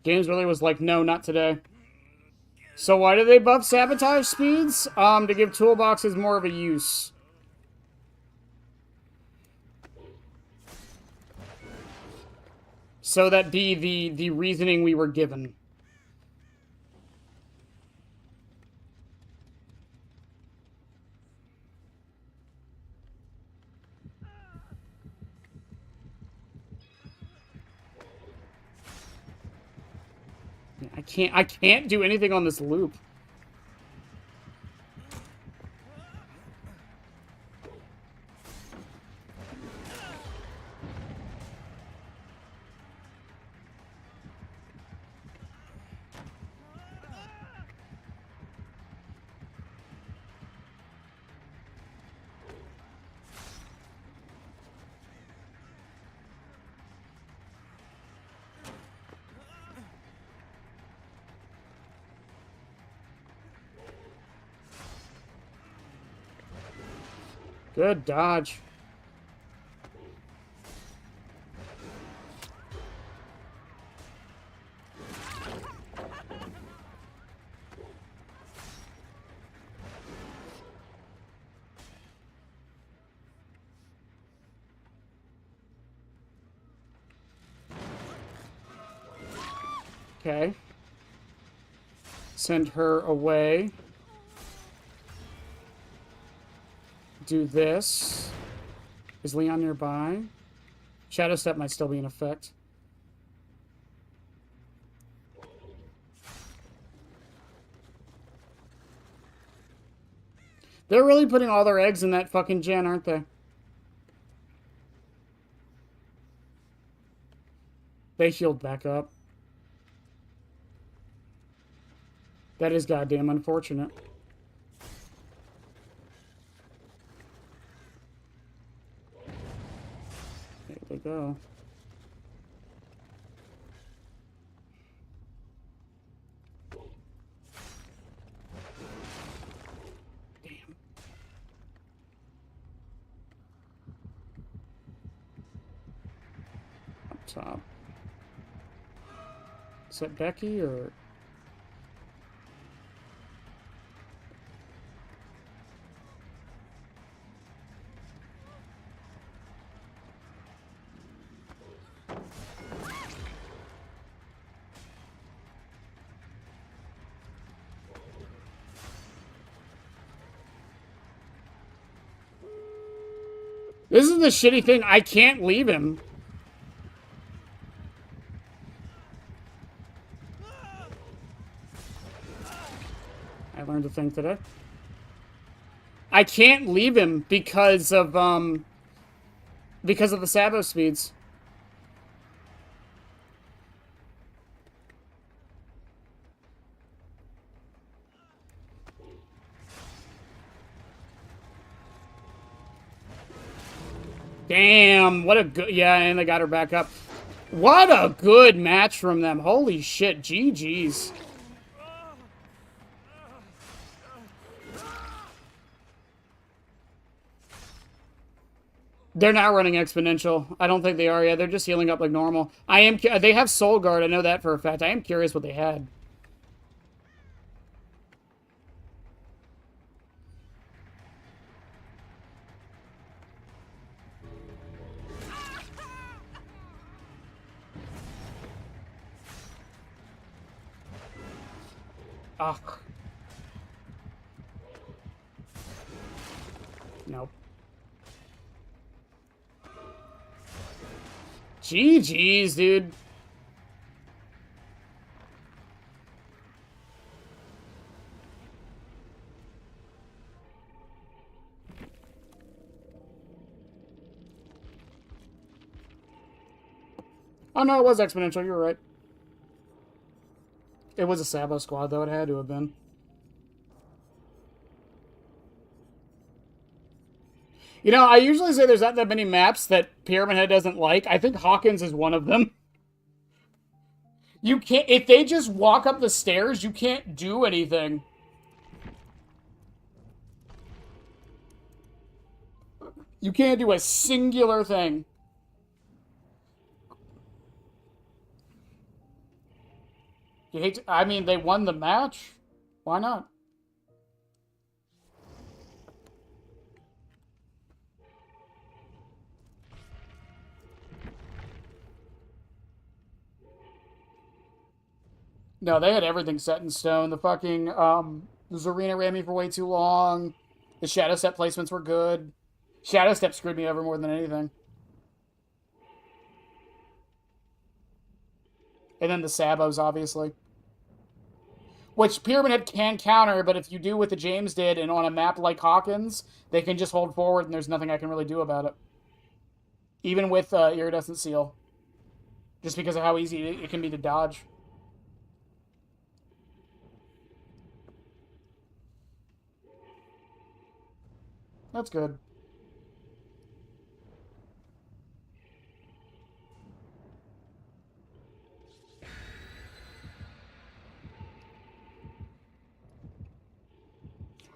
James really was like, no, not today. So why do they buff sabotage speeds? To give toolboxes more of a use. So that be the reasoning we were given. I can't do anything on this loop. Good dodge. Okay. Send her away. Do this. Is Leon nearby? Shadow Step might still be in effect. They're really putting all their eggs in that fucking gen, aren't they? They healed back up. That is goddamn unfortunate. There they go. Damn. Up top. Is that Becky or... This is the shitty thing. I can't leave him. I learned a thing today. I can't leave him because of the Sabo speeds. Damn, what a good... Yeah, and they got her back up. What a good match from them. Holy shit, GG's. They're not running exponential. I don't think they are yet. They're just healing up like normal. They have Soul Guard. I know that for a fact. I am curious what they had. Ugh. Nope. GG's, dude. Oh, no, it was exponential. You were right. It was a Sabo squad, though. It had to have been. You know, I usually say there's not that many maps that Pyramid Head doesn't like. I think Hawkins is one of them. You can't... If they just walk up the stairs, you can't do anything. You can't do a singular thing. You hate to, I mean, they won the match. Why not? No, they had everything set in stone. The fucking, Zarina ran me for way too long. The Shadow Step placements were good. Shadow Step screwed me over more than anything. And then the Sabos, obviously. Which Pyramid Head can counter, but if you do what the James did and on a map like Hawkins, they can just hold forward and there's nothing I can really do about it. Even with Iridescent Seal. Just because of how easy it can be to dodge. That's good.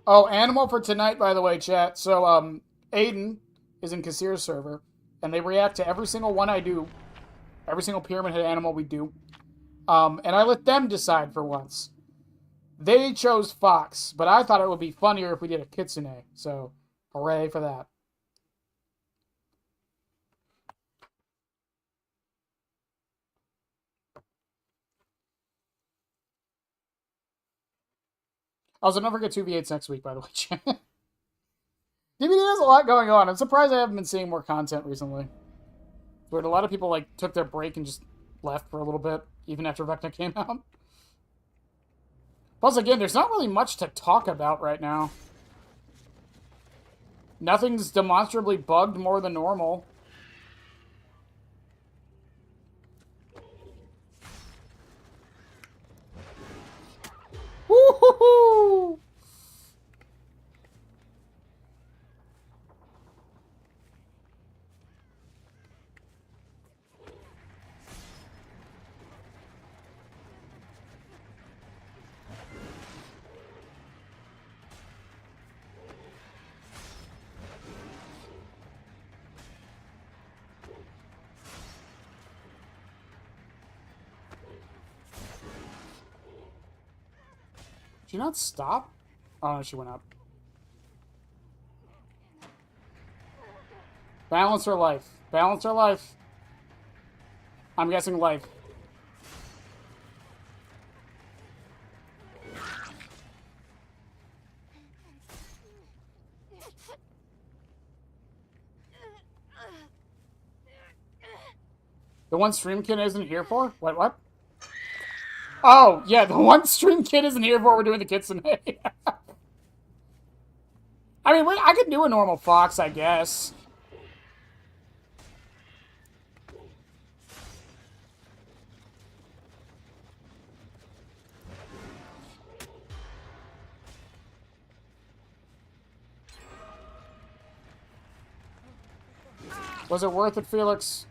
Oh, animal for tonight, by the way, chat. So, Aiden is in Kassir's server, and they react to every single one I do. Every single Pyramid Head animal we do. And I let them decide for once. They chose Fox, but I thought it would be funnier if we did a Kitsune. So, hooray for that. Also, don't forget 2v8s next week, by the way, chat. DVD has a lot going on. I'm surprised I haven't been seeing more content recently. Where a lot of people, like, took their break and just left for a little bit, even after Vecna came out. Plus, again, there's not really much to talk about right now. Nothing's demonstrably bugged more than normal. Woo-hoo-hoo! Did she not stop? Oh, no, she went up. Balance her life. Balance her life. I'm guessing life. The one stream kid isn't here for? What? Oh, yeah, the one stream kid isn't here for. We're doing the kitsune. I mean, I could do a normal fox, I guess. Was it worth it, Felix?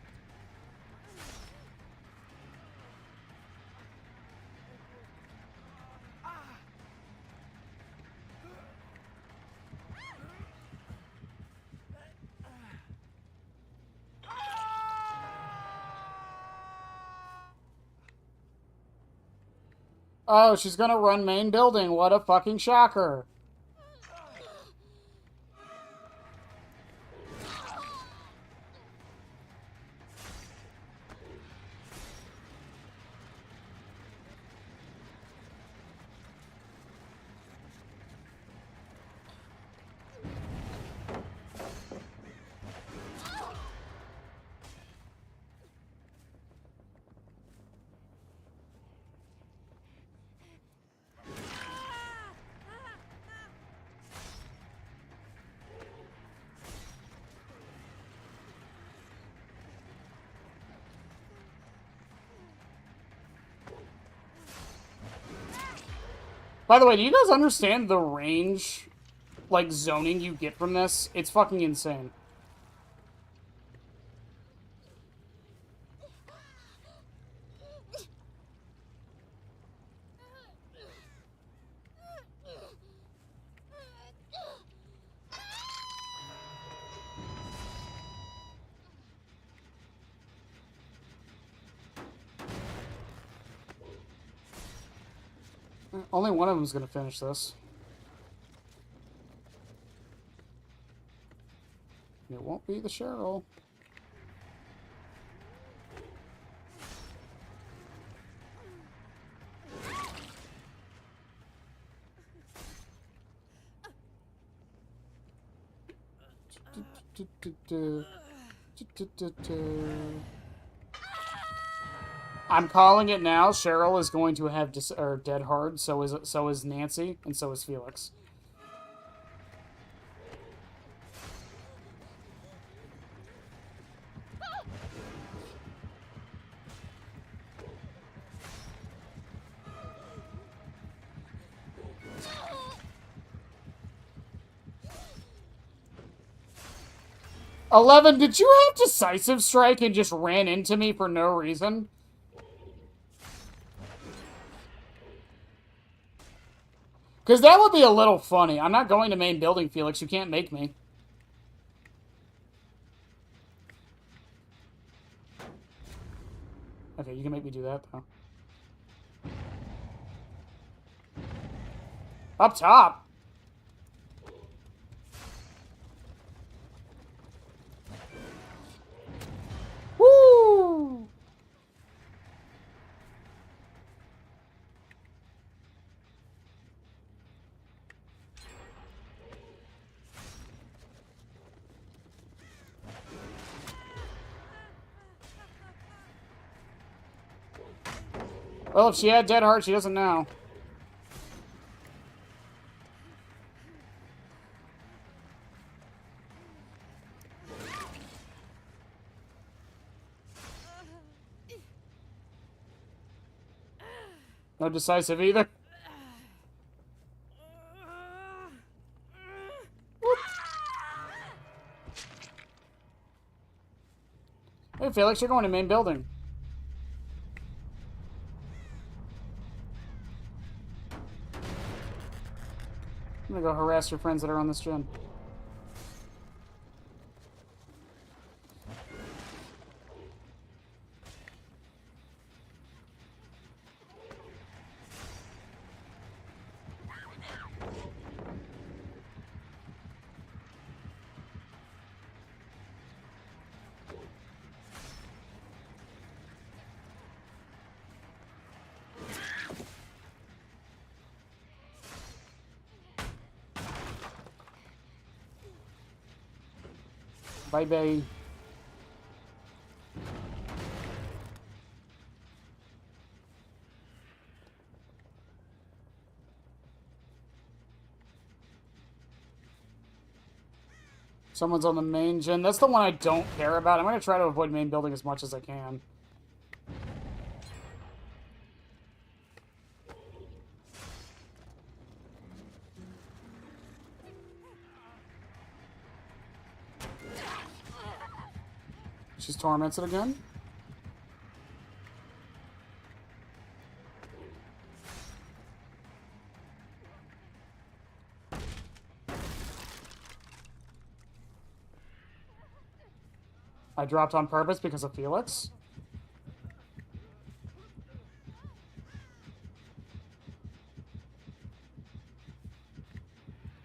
Oh, she's gonna run main building. What a fucking shocker. By the way, do you guys understand the range, like, zoning you get from this? It's fucking insane. Only one of them's gonna finish this. It won't be the Cheryl. I'm calling it now. Cheryl is going to have dead hard. So is Nancy, and so is Felix. Eleven, did you have decisive strike and just ran into me for no reason? Because that would be a little funny. I'm not going to main building, Felix. You can't make me. Okay, you can make me do that, though. Up top? Woo! Well, if she had dead heart, she doesn't now. No decisive either. Hey, Felix, you're going to main building. I'm gonna go harass your friends that are on this gen. Bye-bye. Someone's on the main gen. That's the one I don't care about. I'm going to try to avoid main building as much as I can. She's tormented again. I dropped on purpose because of Felix.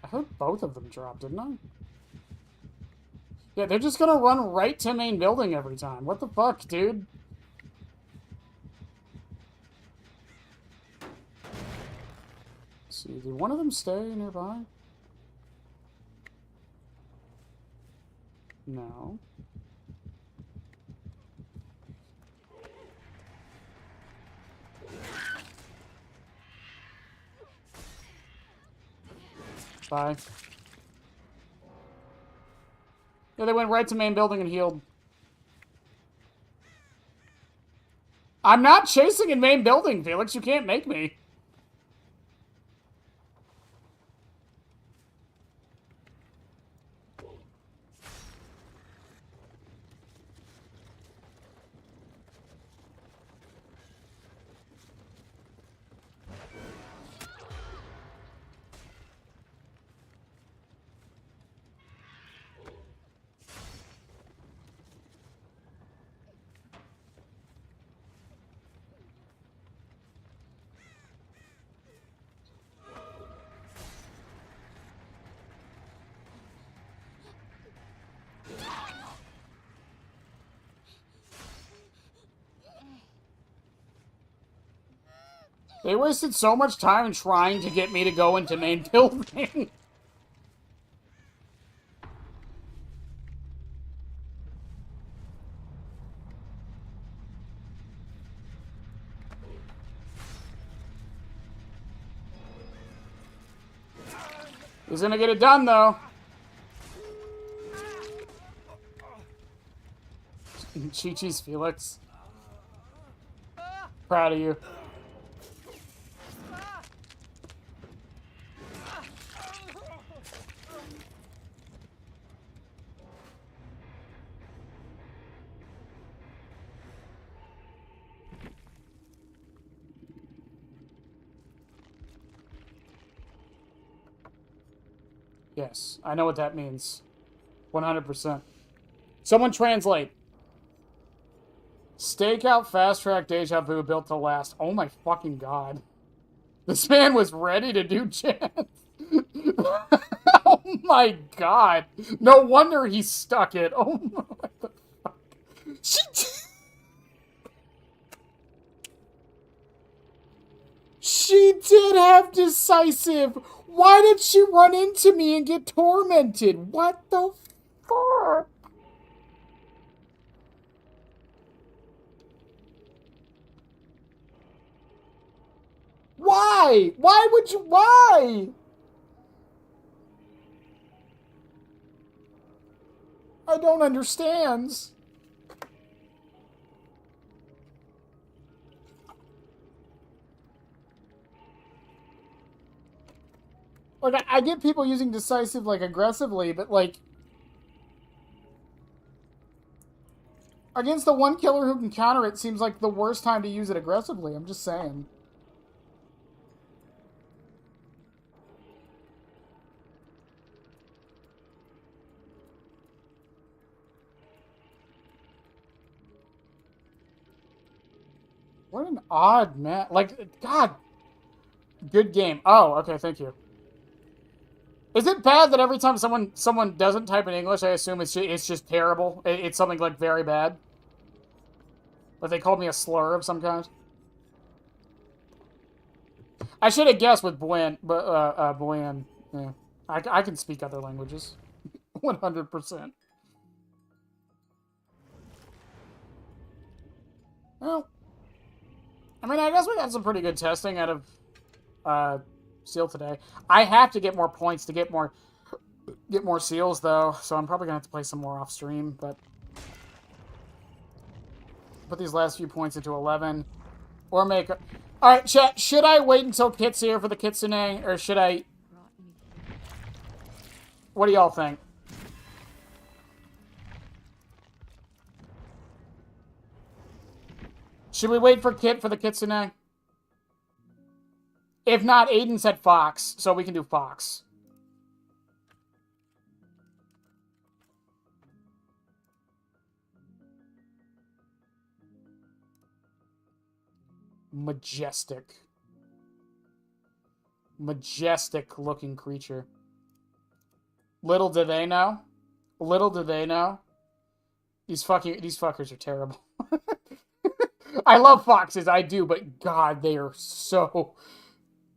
I heard both of them drop, didn't I? Yeah, they're just gonna run right to main building every time. What the fuck, dude? Let's see, did one of them stay nearby? No. Bye. Yeah, they went right to main building and healed. I'm not chasing in main building, Felix. You can't make me. They wasted so much time trying to get me to go into main building. He's gonna get it done, though. Chi-Chi's Felix. Proud of you. Yes, I know what that means. 100%. Someone translate. Stakeout, fast track, deja vu, built to last. Oh my fucking god. This man was ready to do chance. Oh my god. No wonder he stuck it. Oh my, what the fuck. She did have decisive. Why did she run into me and get tormented? What the fuck? Why? Why would you? Why? I don't understand. Like, I get people using decisive, like, aggressively, but, like, against the one killer who can counter it seems like the worst time to use it aggressively. I'm just saying. What an odd man. Like, God. Good game. Oh, okay, thank you. Is it bad that every time someone doesn't type in English, I assume it's just terrible? It's something, like, very bad? But they called me a slur of some kind? I should have guessed with Buen, but, Buen. Yeah. I can speak other languages. 100%. Well, I mean, I guess we got some pretty good testing out of Seal today. I have to get more points to get more get more seals, though, so I'm probably going to have to play some more off-stream, but... Put these last few points into 11. Or make... Alright, chat, should I wait until Kit's here for the Kitsune, or should I... What do y'all think? Should we wait for Kit for the Kitsune? If not, Aiden said Fox, so we can do Fox. Majestic. Majestic looking creature. Little do they know. Little do they know. These fuckers are terrible. I love foxes, I do, but God, they are so...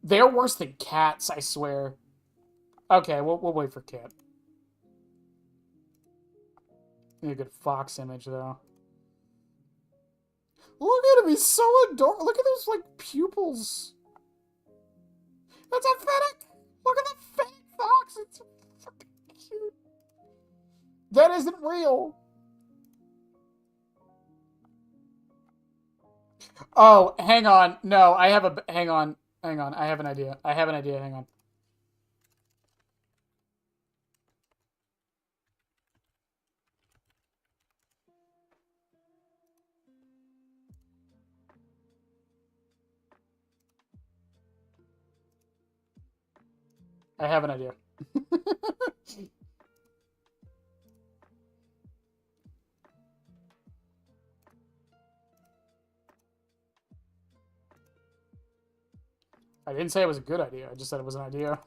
They're worse than cats, I swear. Okay, we'll wait for Cat. Need a good fox image, though. Look at him, he's so adorable. Look at those, like, pupils. That's a fennec! Look at the fennec fox! It's fucking cute. That isn't real. Oh, hang on. No, I have a... Hang on. Hang on. I have an idea. I have an idea. Hang on. I have an idea. I didn't say it was a good idea. I just said it was an idea.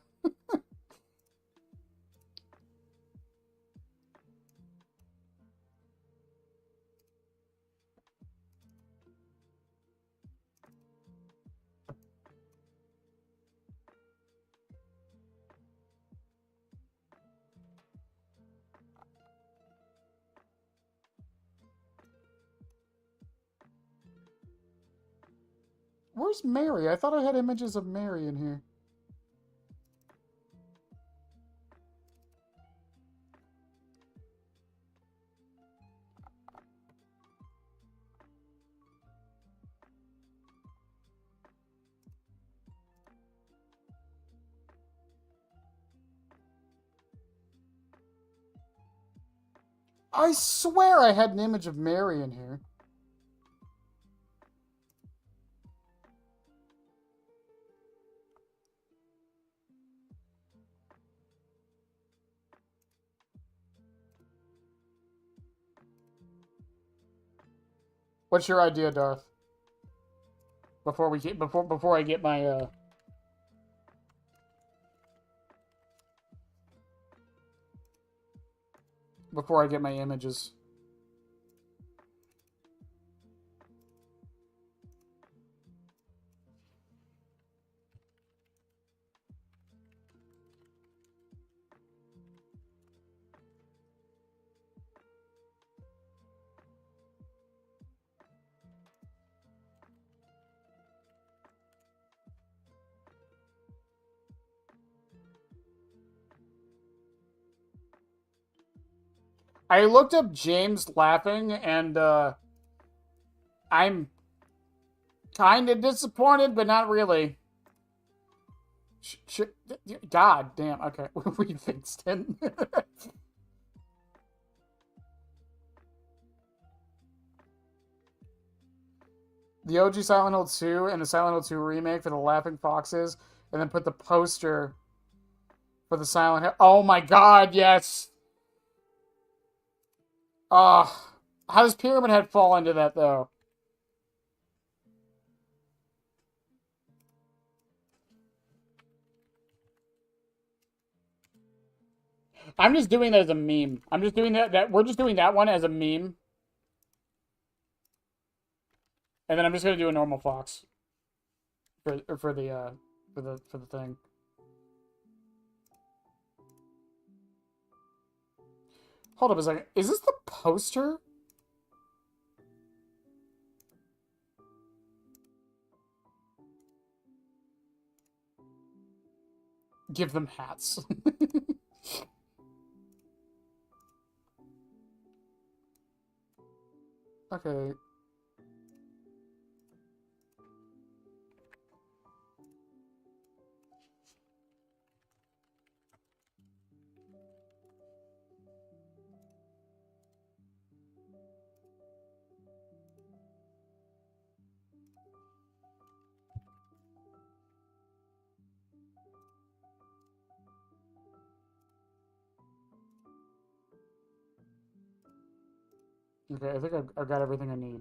Where's Mary? I thought I had images of Mary in here. I swear I had an image of Mary in here. What's your idea, Darth? Before I get my before I get my images. I looked up James laughing, and I'm kind of disappointed, but not really. God damn. Okay, we fixed it. The OG Silent Hill 2 and the Silent Hill 2 remake for the Laughing Foxes, and then put the poster for the Silent Hill. Oh my God, yes. How does Pyramid Head fall into that, though? I'm just doing that as a meme. I'm just doing that we're just doing that one as a meme. And then I'm just gonna do a normal fox. For the thing. Hold up a second. Is this the poster? Give them hats. Okay. Okay, I think I've got everything I need.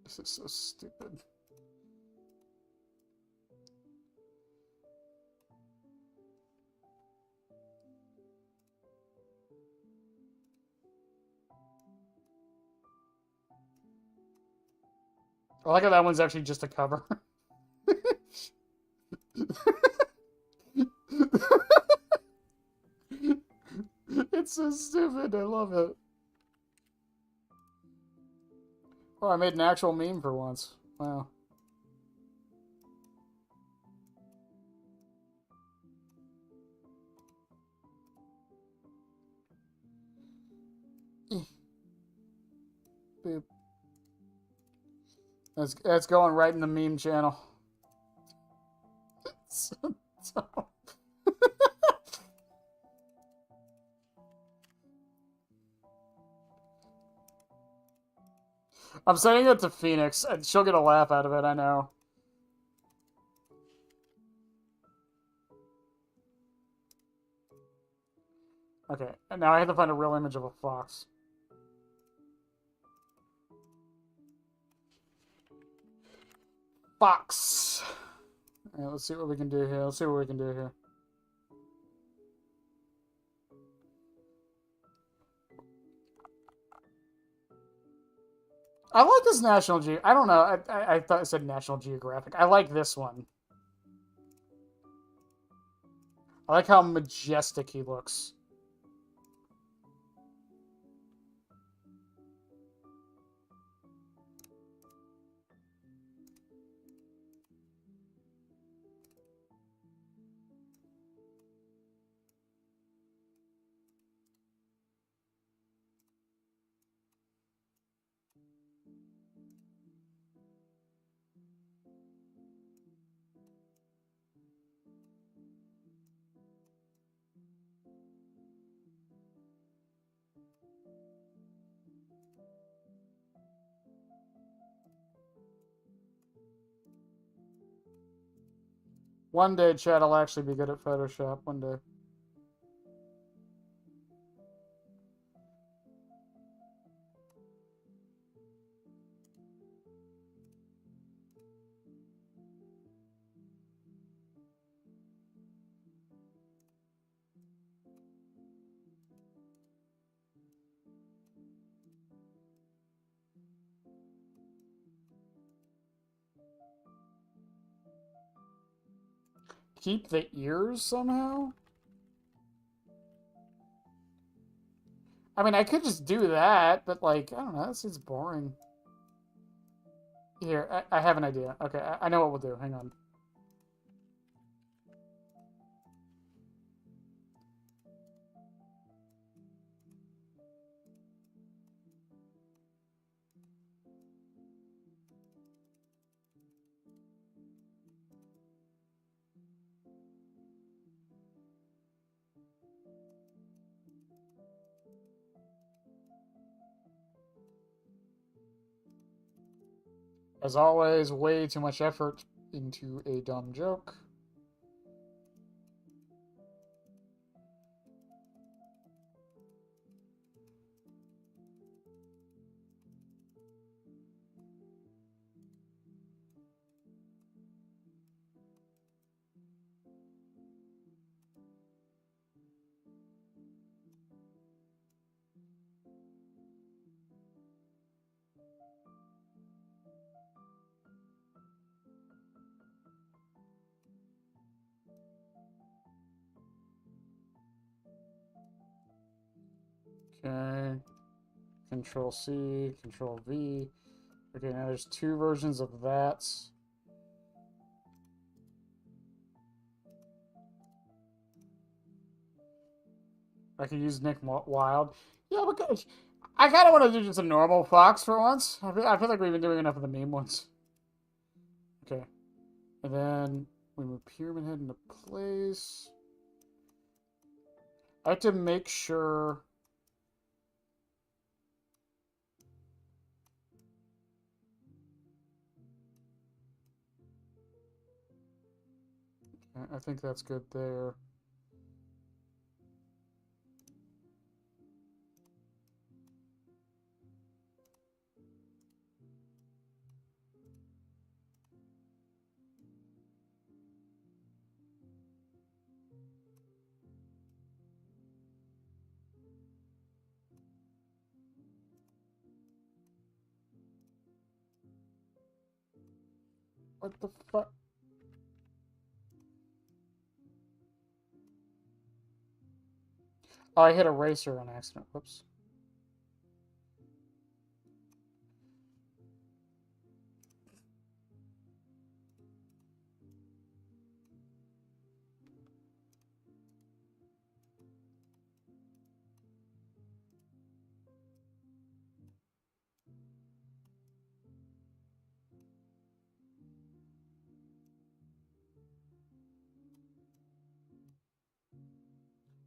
This is so stupid. I like how that one's actually just a cover. It's so stupid. I love it. Oh, I made an actual meme for once. Wow. Boop. That's going right in the meme channel. So- I'm sending it to Phoenix, and she'll get a laugh out of it, I know. Okay, and now I have to find a real image of a fox. Fox! Alright, let's see what we can do here. Let's see what we can do here. I like this National Ge. I don't know. I thought it said National Geographic. I like this one. I like how majestic he looks. One day, Chad will actually be good at Photoshop. One day. Keep the ears somehow? I mean, I could just do that, but, like, I don't know. That seems boring. Here, I have an idea. Okay, I know what we'll do. Hang on. As always, way too much effort into a dumb joke. Okay. Control C, Control V. Okay, now there's 2 versions of that. I could use Nick Wilde. Yeah, but I kind of want to do just a normal Fox for once. I feel like we've been doing enough of the meme ones. Okay. And then we move Pyramid Head into place. I have to make sure... I think that's good there. What the fuck? Oh, I hit eraser on accident. Whoops.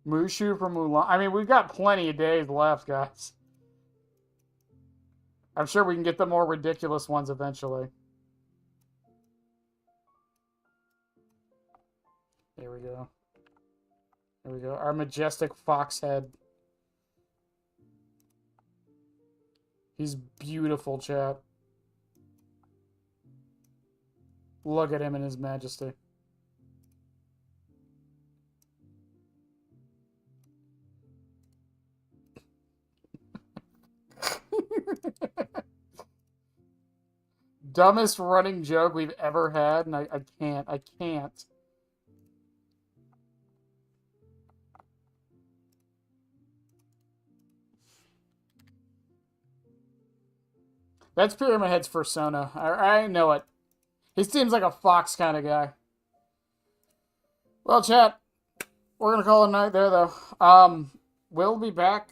Mushu from Mulan. I mean, we've got plenty of days left, guys. I'm sure we can get the more ridiculous ones eventually. There we go. There we go. Our majestic fox head. He's beautiful, chat. Look at him in his majesty. Dumbest running joke we've ever had, and I can't. That's Pyramid Head's persona. I know it. He seems like a fox kind of guy. Well, chat, we're gonna call it a night there, though. We'll be back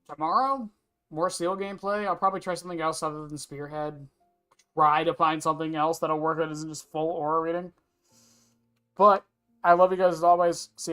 tomorrow. More Seal gameplay. I'll probably try something else other than Spearhead. Try to find something else that'll work that isn't just full aura reading. But I love you guys as always. See you.